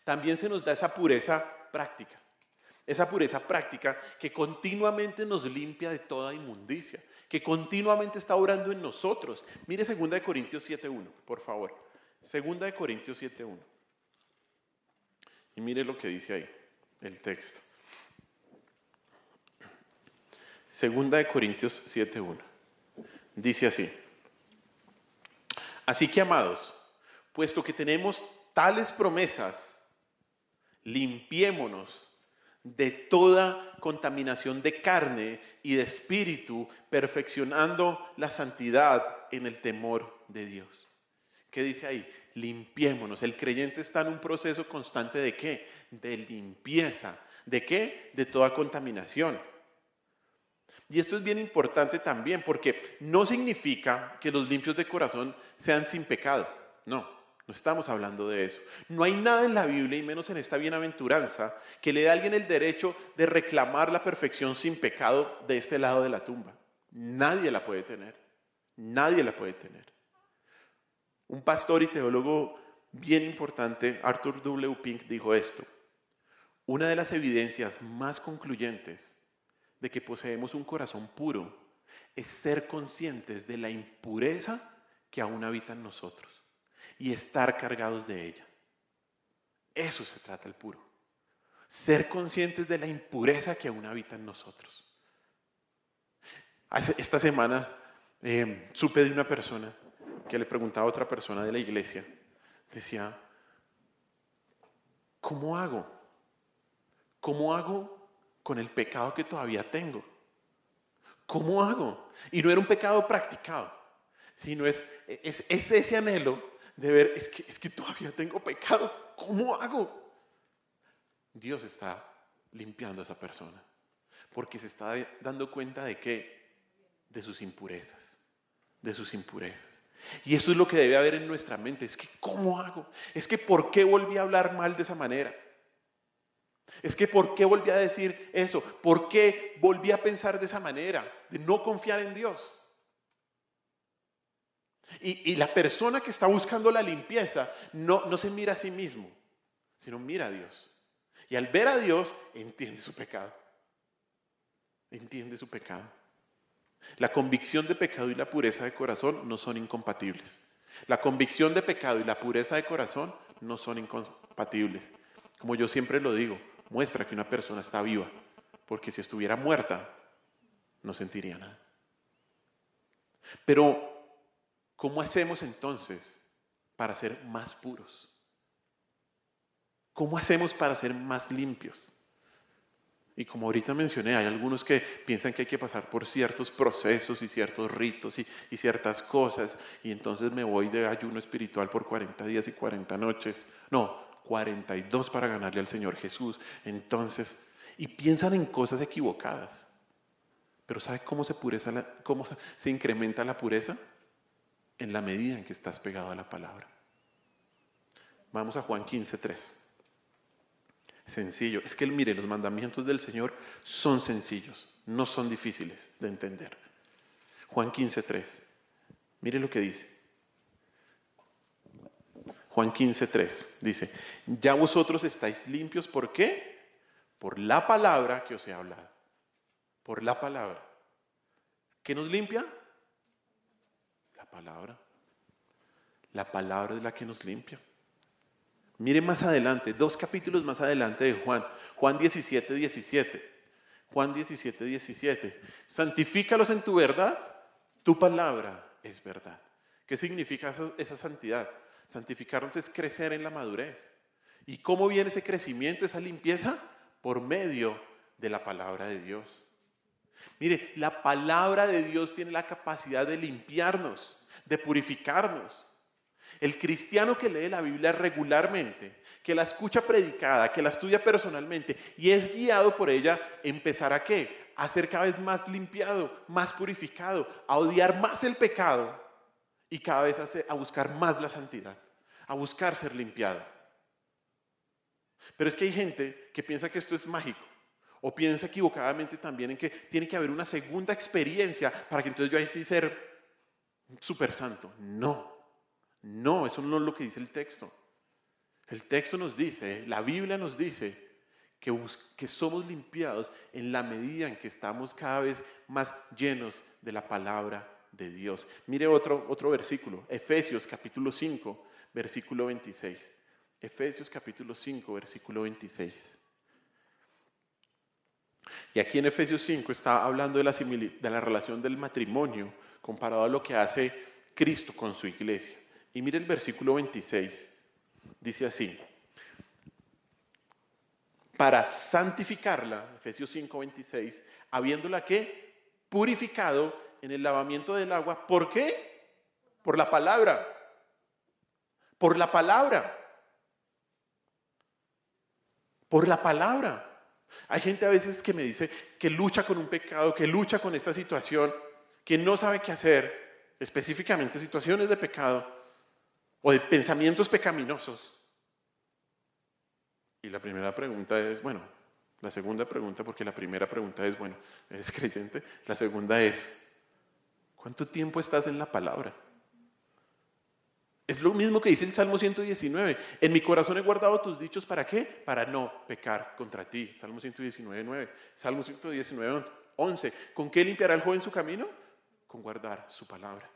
también se nos da esa pureza práctica. Esa pureza práctica que continuamente nos limpia de toda inmundicia, que continuamente está obrando en nosotros. Mire 2 Corintios 7.1, por favor. 2 Corintios 7.1. Y mire lo que dice ahí, el texto. 2 Corintios 7.1. Dice así. Así que, amados, puesto que tenemos tales promesas, limpiémonos de toda contaminación de carne y de espíritu, perfeccionando la santidad en el temor de Dios. ¿Qué dice ahí? Limpiémonos. El creyente está en un proceso constante ¿de qué? De limpieza. ¿De qué? De toda contaminación. Y esto es bien importante también porque no significa que los limpios de corazón sean sin pecado. No estamos hablando de eso. No hay nada en la Biblia, y menos en esta bienaventuranza, que le dé a alguien el derecho de reclamar la perfección sin pecado de este lado de la tumba. Nadie la puede tener. Nadie la puede tener. Un pastor y teólogo bien importante, Arthur W. Pink, dijo esto. Una de las evidencias más concluyentes de que poseemos un corazón puro es ser conscientes de la impureza que aún habita en nosotros y estar cargados de ella. Eso se trata el puro. Ser conscientes de la impureza que aún habita en nosotros. Esta semana supe de una persona que le preguntaba a otra persona de la iglesia, decía, ¿cómo hago? ¿Cómo hago con el pecado que todavía tengo? ¿Cómo hago? Y no era un pecado practicado, sino es ese anhelo de ver, es que todavía tengo pecado. ¿Cómo hago? Dios está limpiando a esa persona, porque se está dando cuenta de qué, de sus impurezas, de sus impurezas. Y eso es lo que debe haber en nuestra mente. Es que ¿cómo hago? Es que ¿por qué volví a hablar mal de esa manera? Es que ¿por qué volví a decir eso? ¿Por qué volví a pensar de esa manera? De no confiar en Dios. Y la persona que está buscando la limpieza no se mira a sí mismo, sino mira a Dios. Y al ver a Dios, entiende su pecado. Entiende su pecado. La convicción de pecado y la pureza de corazón no son incompatibles. La convicción de pecado y la pureza de corazón no son incompatibles. Como yo siempre lo digo, muestra que una persona está viva. Porque si estuviera muerta, no sentiría nada. Pero, ¿cómo hacemos entonces para ser más puros? ¿Cómo hacemos para ser más limpios? Y como ahorita mencioné, hay algunos que piensan que hay que pasar por ciertos procesos y ciertos ritos y ciertas cosas, y entonces me voy de ayuno espiritual por 40 días y 40 noches. No, 42 para ganarle al Señor Jesús. Entonces, y piensan en cosas equivocadas. Pero ¿sabe cómo cómo se incrementa la pureza? En la medida en que estás pegado a la palabra. Vamos a Juan 15:3. Sencillo. Es que mire, los mandamientos del Señor son sencillos, no son difíciles de entender. Juan 15:3. Mire lo que dice. Juan 15:3 dice: ya vosotros estáis limpios, ¿por qué? Por la palabra que os he hablado. Por la palabra. ¿Qué nos limpia? La palabra. La palabra es la que nos limpia. Mire más adelante, 2 capítulos más adelante de Juan. Juan 17:17. Juan 17:17. Santifícalos en tu verdad. Tu palabra es verdad. ¿Qué significa esa santidad? Santificarnos es crecer en la madurez. ¿Y cómo viene ese crecimiento, esa limpieza? Por medio de la palabra de Dios. Mire, la palabra de Dios tiene la capacidad de limpiarnos, de purificarnos. El cristiano que lee la Biblia regularmente, que la escucha predicada, que la estudia personalmente y es guiado por ella, ¿empezará qué? A ser cada vez más limpiado, más purificado, a odiar más el pecado y cada vez a buscar más la santidad, a buscar ser limpiado. Pero es que hay gente que piensa que esto es mágico o piensa equivocadamente también en que tiene que haber una segunda experiencia para que entonces yo ahí sí ser súper santo. No, eso no es lo que dice el texto. El texto nos dice, la Biblia nos dice que somos limpiados en la medida en que estamos cada vez más llenos de la palabra de Dios. Mire otro versículo, Efesios capítulo 5, versículo 26. Efesios capítulo 5, versículo 26. Y aquí en Efesios 5 está hablando de la relación del matrimonio comparado a lo que hace Cristo con su iglesia. Y mire el versículo 26, dice así: para santificarla, Efesios 5, 26, habiéndola ¿qué? Purificado en el lavamiento del agua. ¿Por qué? Por la palabra. Por la palabra. Por la palabra. Hay gente a veces que me dice que lucha con un pecado, que lucha con esta situación, que no sabe qué hacer, específicamente situaciones de pecado o de pensamientos pecaminosos. Y la primera pregunta es, la segunda pregunta, porque la primera pregunta es, ¿eres creyente? La segunda es, ¿cuánto tiempo estás en la palabra? Es lo mismo que dice el Salmo 119. En mi corazón he guardado tus dichos, ¿para qué? Para no pecar contra ti. Salmo 119, 9. Salmo 119, 11. ¿Con qué limpiará el joven su camino? Con guardar su palabra.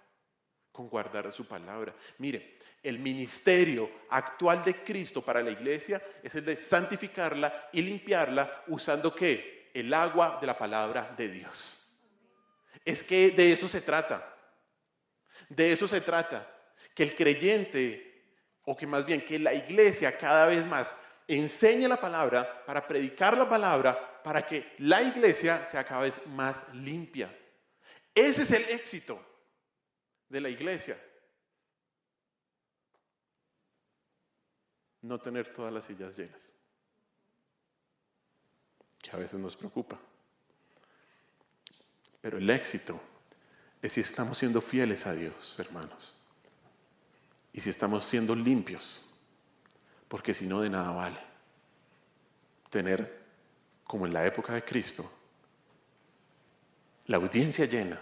Con guardar su palabra. Mire, el ministerio actual de Cristo para la iglesia es el de santificarla y limpiarla usando ¿qué? El agua de la palabra de Dios. Es que de eso se trata. De eso se trata. Que el creyente, o que más bien que la iglesia cada vez más enseñe la palabra para predicar la palabra, para que la iglesia sea cada vez más limpia. Ese es el éxito de la iglesia. No tener todas las sillas llenas, que a veces nos preocupa. Pero el éxito es si estamos siendo fieles a Dios, hermanos. Y si estamos siendo limpios, porque si no, de nada vale tener, como en la época de Cristo, la audiencia llena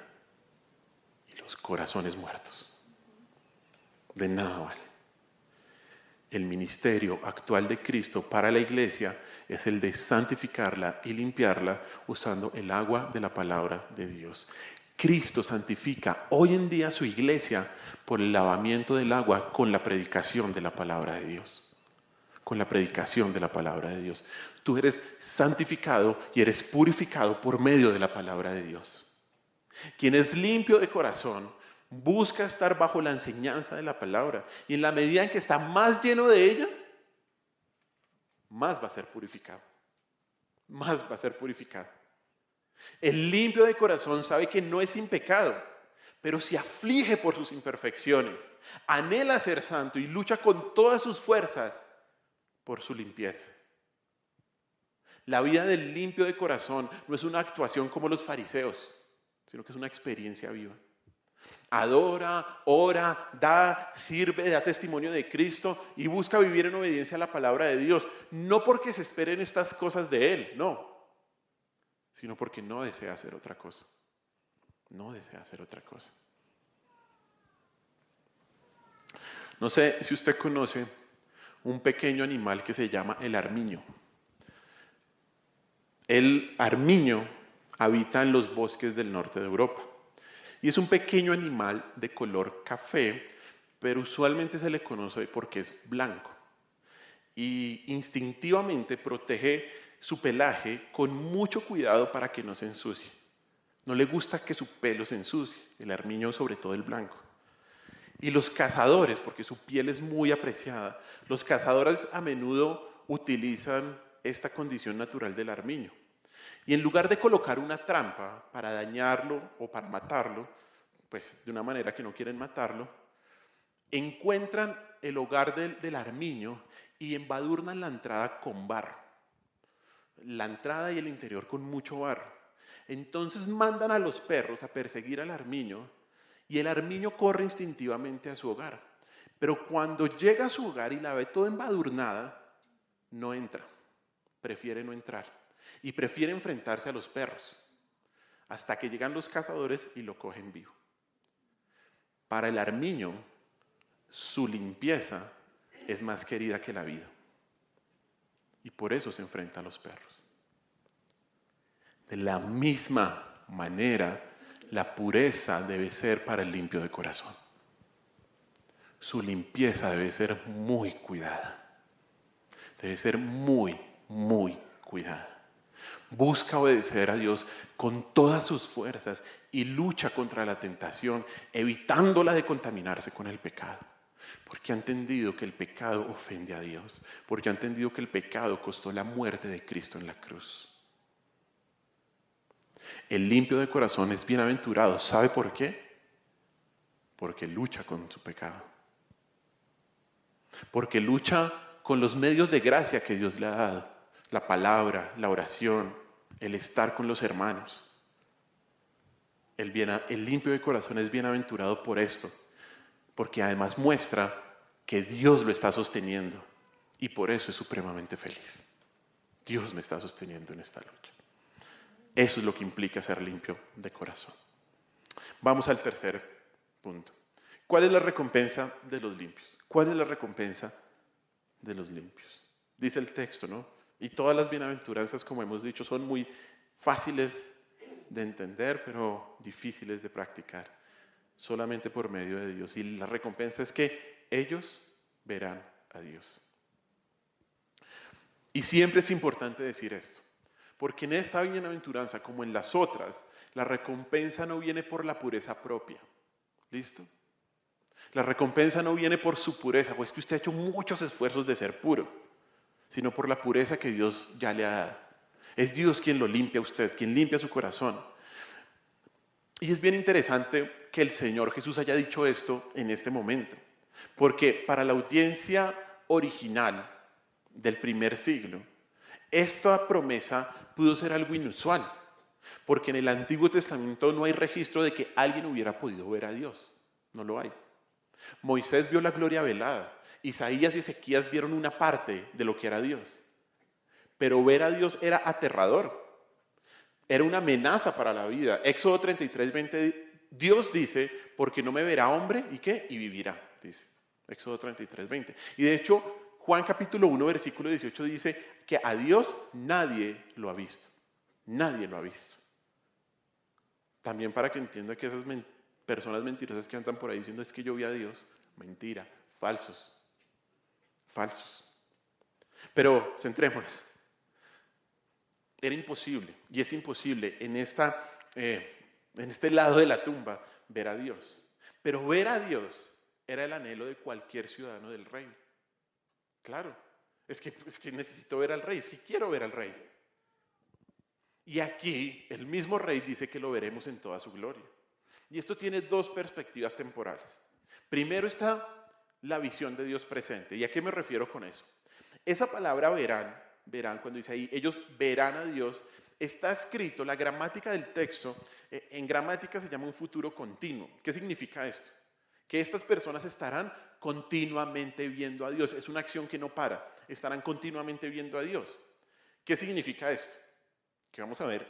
y los corazones muertos. De nada vale. El ministerio actual de Cristo para la iglesia es el de santificarla y limpiarla usando el agua de la palabra de Dios. Cristo santifica hoy en día su iglesia por el lavamiento del agua con la predicación de la palabra de Dios. Con la predicación de la palabra de Dios. Tú eres santificado y eres purificado por medio de la palabra de Dios. Quien es limpio de corazón busca estar bajo la enseñanza de la palabra. Y en la medida en que está más lleno de ella, más va a ser purificado. Más va a ser purificado. El limpio de corazón sabe que no es sin pecado, pero se aflige por sus imperfecciones, anhela ser santo y lucha con todas sus fuerzas por su limpieza. La vida del limpio de corazón no es una actuación como los fariseos, sino que es una experiencia viva. Adora, ora, da, sirve, da testimonio de Cristo y busca vivir en obediencia a la palabra de Dios. No porque se esperen estas cosas de Él, no, sino porque no desea hacer otra cosa. No desea hacer otra cosa. No sé si usted conoce un pequeño animal que se llama el armiño. El armiño habita en los bosques del norte de Europa y es un pequeño animal de color café, pero usualmente se le conoce porque es blanco y instintivamente protege su pelaje con mucho cuidado para que no se ensucie. No le gusta que su pelo se ensucie, el armiño, sobre todo el blanco. Y los cazadores, porque su piel es muy apreciada, los cazadores a menudo utilizan esta condición natural del armiño. Y en lugar de colocar una trampa para dañarlo o para matarlo, pues de una manera que no quieren matarlo, encuentran el hogar del armiño y embadurnan la entrada con barro. La entrada y el interior con mucho barro. Entonces mandan a los perros a perseguir al armiño y el armiño corre instintivamente a su hogar. Pero cuando llega a su hogar y la ve toda embadurnada, no entra, prefiere no entrar y prefiere enfrentarse a los perros hasta que llegan los cazadores y lo cogen vivo. Para el armiño, su limpieza es más querida que la vida y por eso se enfrenta a los perros. De la misma manera, la pureza debe ser para el limpio de corazón. Su limpieza debe ser muy cuidada. Debe ser muy, muy cuidada. Busca obedecer a Dios con todas sus fuerzas y lucha contra la tentación, evitándola de contaminarse con el pecado. Porque ha entendido que el pecado ofende a Dios. Porque ha entendido que el pecado costó la muerte de Cristo en la cruz. El limpio de corazón es bienaventurado. ¿Sabe por qué? Porque lucha con su pecado. Porque lucha con los medios de gracia que Dios le ha dado. La palabra, la oración, el estar con los hermanos. El limpio de corazón es bienaventurado por esto. Porque además muestra que Dios lo está sosteniendo. Y por eso es supremamente feliz. Dios me está sosteniendo en esta lucha. Eso es lo que implica ser limpio de corazón. Vamos al tercer punto. ¿Cuál es la recompensa de los limpios? ¿Cuál es la recompensa de los limpios? Dice el texto, ¿no? Y todas las bienaventuranzas, como hemos dicho, son muy fáciles de entender, pero difíciles de practicar. Solamente por medio de Dios. Y la recompensa es que ellos verán a Dios. Y siempre es importante decir esto. Porque en esta bienaventuranza, como en las otras, la recompensa no viene por la pureza propia. ¿Listo? La recompensa no viene por su pureza, pues que usted ha hecho muchos esfuerzos de ser puro, sino por la pureza que Dios ya le ha dado. Es Dios quien lo limpia a usted, quien limpia su corazón. Y es bien interesante que el Señor Jesús haya dicho esto en este momento, porque para la audiencia original del primer siglo, esta promesa pudo ser algo inusual, porque en el Antiguo Testamento no hay registro de que alguien hubiera podido ver a Dios. No lo hay. Moisés vio la gloria velada. Isaías y Ezequías vieron una parte de lo que era Dios. Pero ver a Dios era aterrador. Era una amenaza para la vida. Éxodo 33:20, Dios dice, porque no me verá hombre, ¿y qué? Y vivirá, dice. Éxodo 33:20. Y de hecho, Juan capítulo 1, versículo 18 dice que a Dios nadie lo ha visto. Nadie lo ha visto. También para que entienda que esas personas mentirosas que andan por ahí diciendo es que yo vi a Dios. Mentira, falsos. Falsos. Pero centrémonos. Era imposible, y es imposible en esta en este lado de la tumba, ver a Dios. Pero ver a Dios era el anhelo de cualquier ciudadano del reino. Claro, es que necesito ver al rey, es que quiero ver al rey. Y aquí el mismo rey dice que lo veremos en toda su gloria. Y esto tiene dos perspectivas temporales. Primero está la visión de Dios presente. ¿Y a qué me refiero con eso? Esa palabra verán, cuando dice ahí, ellos verán a Dios, está escrito, la gramática del texto, en gramática se llama un futuro continuo. ¿Qué significa esto? Que estas personas estarán continuamente viendo a Dios. Es una acción que no para, estarán continuamente viendo a Dios. ¿Qué significa esto? ¿Que vamos a ver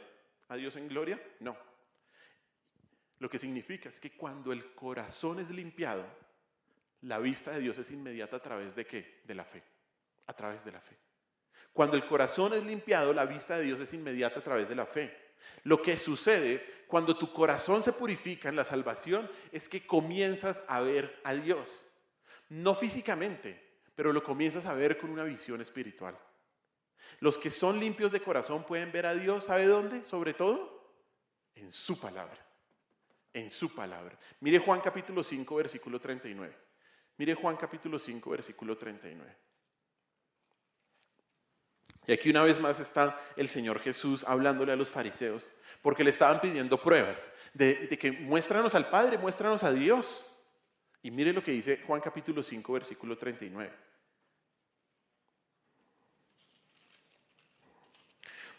a Dios en gloria? No. Lo que significa es que cuando el corazón es limpiado, la vista de Dios es inmediata a través de ¿qué? De la fe. A través de la fe. Cuando el corazón es limpiado, la vista de Dios es inmediata a través de la fe. Lo que sucede cuando tu corazón se purifica en la salvación es que comienzas a ver a Dios. No físicamente, pero lo comienzas a ver con una visión espiritual. Los que son limpios de corazón pueden ver a Dios, ¿sabe dónde? Sobre todo, en su palabra. En su palabra. Mire Juan capítulo 5, versículo 39. Mire Juan capítulo 5, versículo 39. Y aquí una vez más está el Señor Jesús hablándole a los fariseos, porque le estaban pidiendo pruebas de que muéstranos al Padre, muéstranos a Dios. Y mire lo que dice Juan capítulo 5, versículo 39.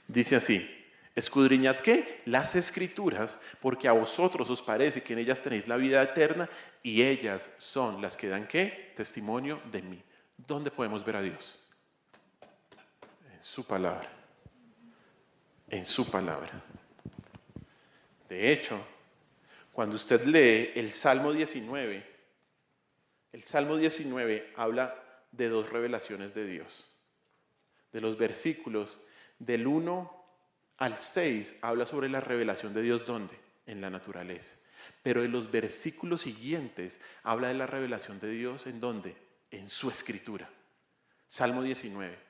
Dice así: escudriñad ¿qué? Las Escrituras, porque a vosotros os parece que en ellas tenéis la vida eterna, y ellas son las que dan ¿qué? Testimonio de mí. ¿Dónde podemos ver a Dios? En su palabra. En su palabra. De hecho, cuando usted lee el Salmo 19 habla de dos revelaciones de Dios. De los versículos del 1 al 6 habla sobre la revelación de Dios, ¿dónde? En la naturaleza. Pero en los versículos siguientes habla de la revelación de Dios, ¿en dónde? En su escritura. Salmo 19.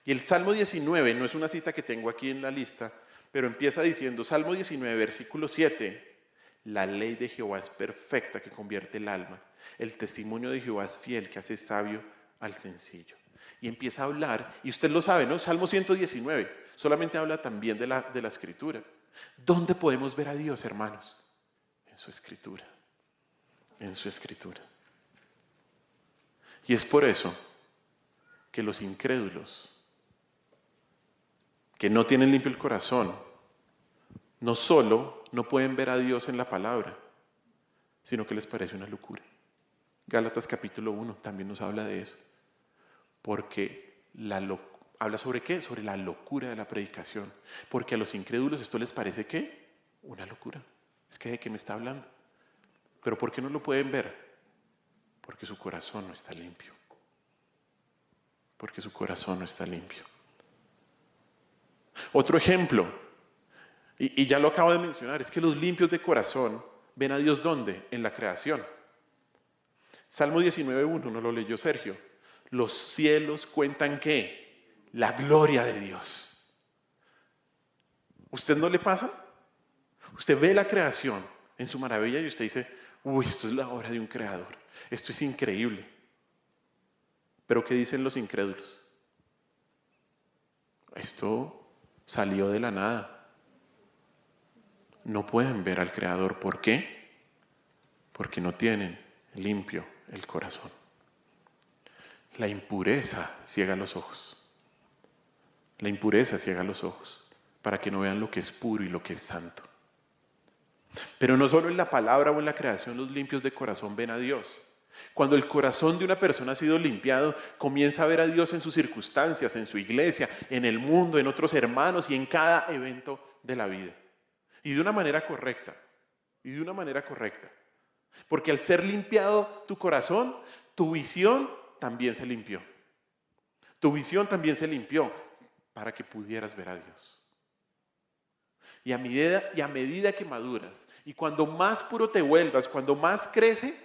Y el Salmo 19 no es una cita que tengo aquí en la lista, pero empieza diciendo, Salmo 19, versículo 7, la ley de Jehová es perfecta que convierte el alma. El testimonio de Jehová es fiel que hace sabio al sencillo. Y empieza a hablar, y usted lo sabe, ¿no? Salmo 119, solamente habla también de la escritura. ¿Dónde podemos ver a Dios, hermanos? En su escritura. En su escritura. Y es por eso que los incrédulos, que no tienen limpio el corazón, no solo no pueden ver a Dios en la palabra, sino que les parece una locura. Gálatas capítulo 1 también nos habla de eso. Porque habla sobre ¿qué? Sobre la locura de la predicación. Porque a los incrédulos esto les parece ¿qué? Una locura. Es que ¿de qué me está hablando? ¿Pero por qué no lo pueden ver? Porque su corazón no está limpio. Porque su corazón no está limpio. Otro ejemplo, y ya lo acabo de mencionar, es que los limpios de corazón ven a Dios ¿dónde? En la creación. Salmo 19:1, ¿no lo leyó Sergio? Los cielos cuentan ¿qué? La gloria de Dios. ¿Usted no le pasa? Usted ve la creación en su maravilla y usted dice, uy, esto es la obra de un creador, esto es increíble. Pero ¿qué dicen los incrédulos? Esto salió de la nada. No pueden ver al Creador. ¿Por qué? Porque no tienen limpio el corazón. La impureza ciega los ojos. La impureza ciega los ojos para que no vean lo que es puro y lo que es santo. Pero no solo en la palabra o en la creación los limpios de corazón ven a Dios. Cuando el corazón de una persona ha sido limpiado, comienza a ver a Dios en sus circunstancias, en su iglesia, en el mundo, en otros hermanos y en cada evento de la vida. Y de una manera correcta. Y de una manera correcta. Porque al ser limpiado tu corazón, tu visión también se limpió. Tu visión también se limpió para que pudieras ver a Dios. Y a medida que maduras, y cuando más puro te vuelvas, cuando más creces,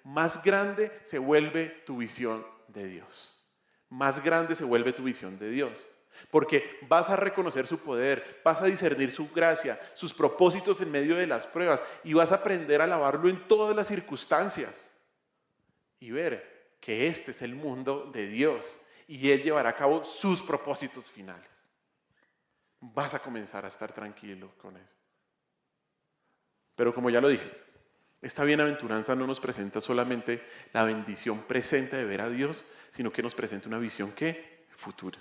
más grande se vuelve tu visión de Dios. Más grande se vuelve tu visión de Dios. Porque vas a reconocer su poder, vas a discernir su gracia, sus propósitos en medio de las pruebas y vas a aprender a alabarlo en todas las circunstancias y ver que este es el mundo de Dios y Él llevará a cabo sus propósitos finales. Vas a comenzar a estar tranquilo con eso. Pero como ya lo dije, esta bienaventuranza no nos presenta solamente la bendición presente de ver a Dios, sino que nos presenta una visión ¿qué? Futura.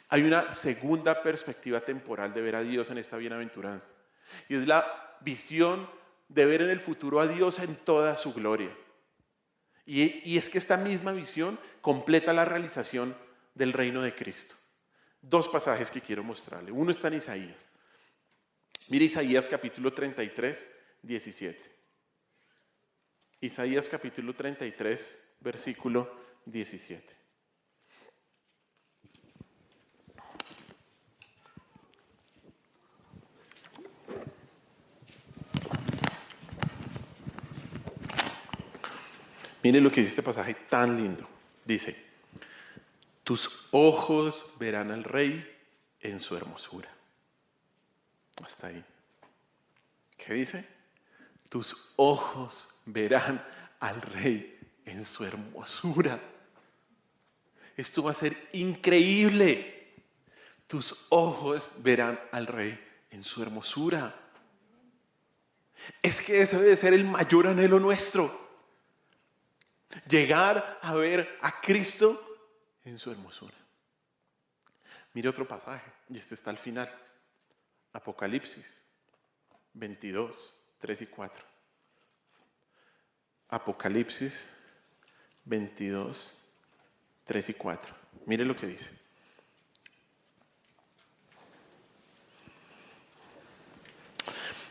Hay una segunda perspectiva temporal de ver a Dios en esta bienaventuranza. Y es la visión de ver en el futuro a Dios en toda su gloria. Y es que esta misma visión completa la realización del reino de Cristo. Dos pasajes que quiero mostrarle. Uno está en Isaías. Mire Isaías capítulo 33, 17. Isaías capítulo 33, versículo 17. Mire lo que dice este pasaje tan lindo. Dice, tus ojos verán al Rey en su hermosura. Hasta ahí. ¿Qué dice? Tus ojos verán al Rey en su hermosura. Esto va a ser increíble. Tus ojos verán al Rey en su hermosura. Es que ese debe ser el mayor anhelo nuestro. Llegar a ver a Cristo en su hermosura. Mire otro pasaje, y este está al final. Apocalipsis 22, 3 y 4. Apocalipsis 22, 3 y 4. Mire lo que dice.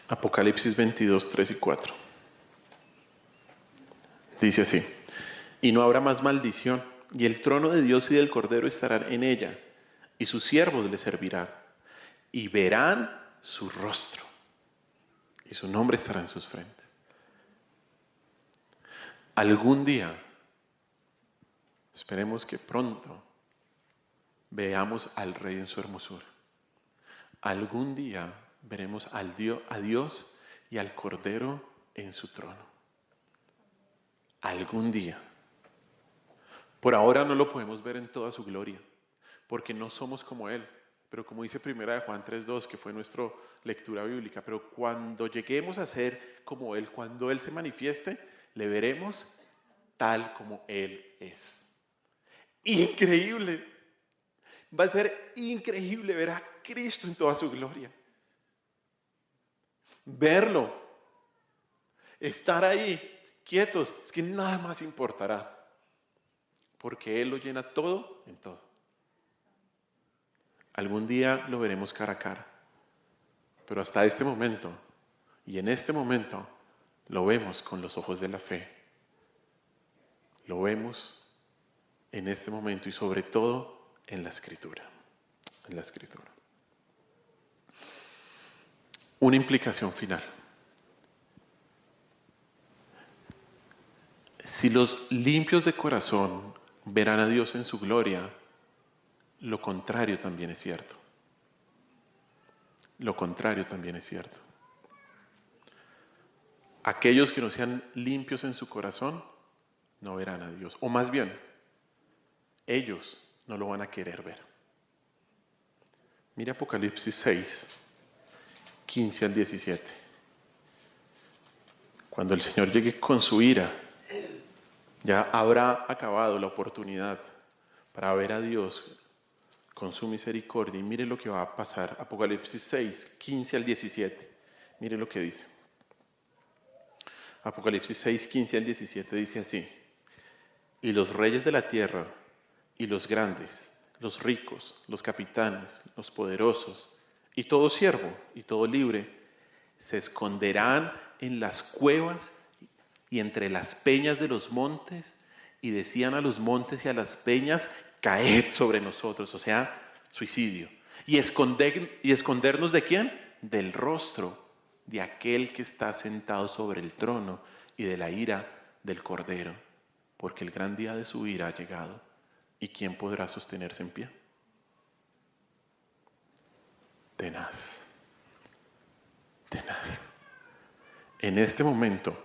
Apocalipsis 22, 3 y 4. Dice así. Y no habrá más maldición, y el trono de Dios y del Cordero estarán en ella, y sus siervos le servirán, y verán su rostro, y su nombre estará en sus frentes. Algún día, esperemos que pronto, veamos al Rey en su hermosura. Algún día veremos a Dios y al Cordero en su trono. Algún día. Por ahora no lo podemos ver en toda su gloria, porque no somos como Él. Pero como dice 1 Juan 3:2, que fue nuestra lectura bíblica, pero cuando lleguemos a ser como Él, cuando Él se manifieste, le veremos tal como Él es. Increíble. Va a ser increíble ver a Cristo en toda su gloria. Verlo. Estar ahí, quietos. Es que nada más importará. Porque Él lo llena todo en todo. Algún día lo veremos cara a cara. Pero hasta este momento, y en este momento, lo vemos con los ojos de la fe. Lo vemos en este momento y sobre todo en la Escritura. En la Escritura. Una implicación final. Si los limpios de corazón verán a Dios en su gloria, lo contrario también es cierto. Lo contrario también es cierto. Aquellos que no sean limpios en su corazón no verán a Dios. O más bien, ellos no lo van a querer ver. Mira Apocalipsis 6, 15 al 17. Cuando el Señor llegue con su ira, ya habrá acabado la oportunidad para ver a Dios con su misericordia. Y mire lo que va a pasar. Apocalipsis 6, 15 al 17. Mire lo que dice. Apocalipsis 6, 15 al 17 dice así. Y los reyes de la tierra, y los grandes, los ricos, los capitanes, los poderosos, y todo siervo, y todo libre, se esconderán en las cuevas y entre las peñas de los montes, y decían a los montes y a las peñas, caed sobre nosotros, o sea, suicidio. ¿Y escondernos de quién? Del rostro de aquel que está sentado sobre el trono y de la ira del Cordero, porque el gran día de su ira ha llegado. ¿Y quién podrá sostenerse en pie? tenaz. Tenaz. En este momento,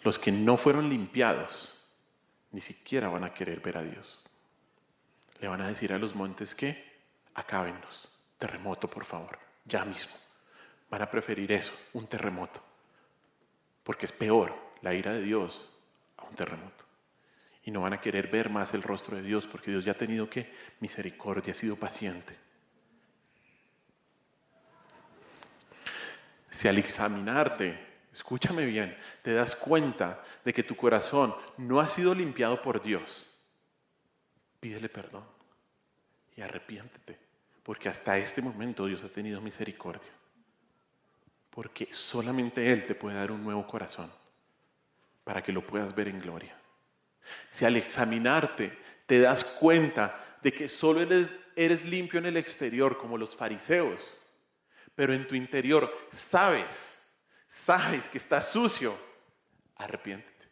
los que no fueron limpiados ni siquiera van a querer ver a Dios. Le van a decir a los montes que acábenlos. Terremoto, por favor, ya mismo. Van a preferir eso, un terremoto. Porque es peor la ira de Dios a un terremoto. Y no van a querer ver más el rostro de Dios, porque Dios ya ha tenido que misericordia, ha sido paciente. Si al examinarte, escúchame bien, te das cuenta de que tu corazón no ha sido limpiado por Dios, pídele perdón y arrepiéntete, porque hasta este momento Dios ha tenido misericordia. Porque solamente Él te puede dar un nuevo corazón para que lo puedas ver en gloria. Si al examinarte te das cuenta de que solo eres limpio en el exterior como los fariseos, pero en tu interior sabes que estás sucio, arrepiéntete.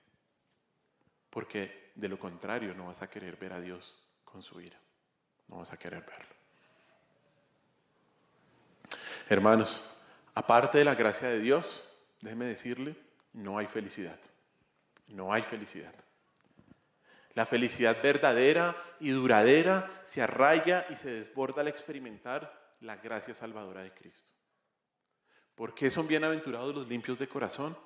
Porque de lo contrario no vas a querer ver a Dios con su ira. No vas a querer verlo. Hermanos, aparte de la gracia de Dios, déjeme decirle, no hay felicidad. No hay felicidad. La felicidad verdadera y duradera se arraiga y se desborda al experimentar la gracia salvadora de Cristo. ¿Por qué son bienaventurados los limpios de corazón?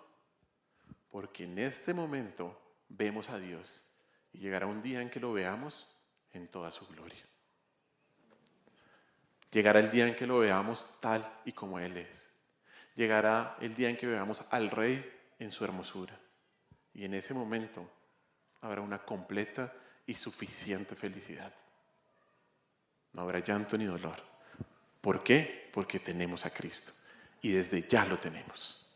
Porque en este momento vemos a Dios y llegará un día en que lo veamos en toda su gloria. Llegará el día en que lo veamos tal y como Él es. Llegará el día en que veamos al Rey en su hermosura. Y en ese momento habrá una completa y suficiente felicidad. No habrá llanto ni dolor. ¿Por qué? Porque tenemos a Cristo. Y desde ya lo tenemos.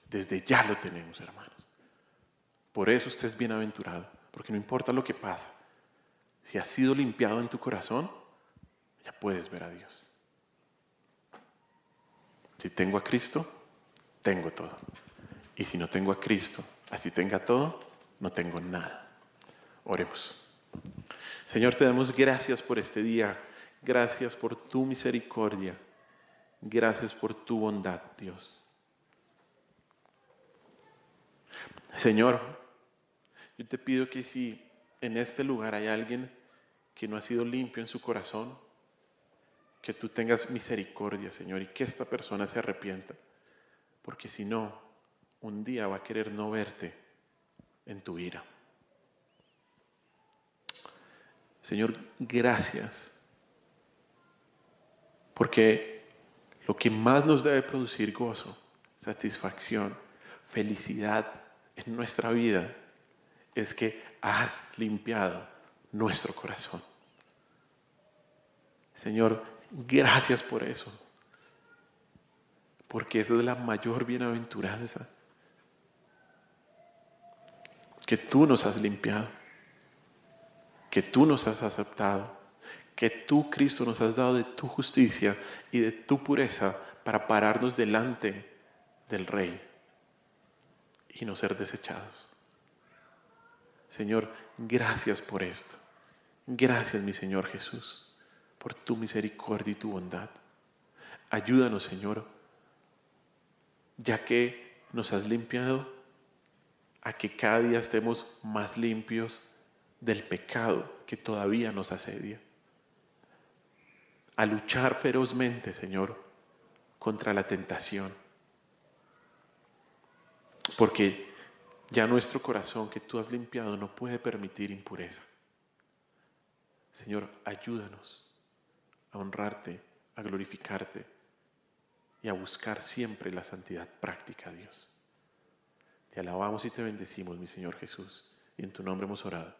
Desde ya lo tenemos, hermanos. Por eso usted es bienaventurado. Porque no importa lo que pasa. Si has sido limpiado en tu corazón, ya puedes ver a Dios. Si tengo a Cristo, tengo todo. Y si no tengo a Cristo, así tenga todo, no tengo nada. Oremos. Señor, te damos gracias por este día. Gracias por tu misericordia. Gracias por tu bondad, Dios. Señor, yo te pido que si en este lugar hay alguien que no ha sido limpio en su corazón, que tú tengas misericordia, Señor, y que esta persona se arrepienta. Porque si no, un día va a querer no verte en tu ira. Señor, gracias. Porque lo que más nos debe producir gozo, satisfacción, felicidad en nuestra vida es que has limpiado nuestro corazón. Señor, gracias por eso. Porque esa es la mayor bienaventuranza. Que tú nos has limpiado. Que tú nos has aceptado. Que tú, Cristo, nos has dado de tu justicia y de tu pureza para pararnos delante del Rey y no ser desechados. Señor, gracias por esto. Gracias, mi Señor Jesús, por tu misericordia y tu bondad. Ayúdanos, Señor, ya que nos has limpiado, a que cada día estemos más limpios del pecado que todavía nos asedia. A luchar ferozmente, Señor, contra la tentación. Porque ya nuestro corazón que tú has limpiado no puede permitir impureza. Señor, ayúdanos a honrarte, a glorificarte y a buscar siempre la santidad práctica, Dios. Te alabamos y te bendecimos, mi Señor Jesús, y en tu nombre hemos orado.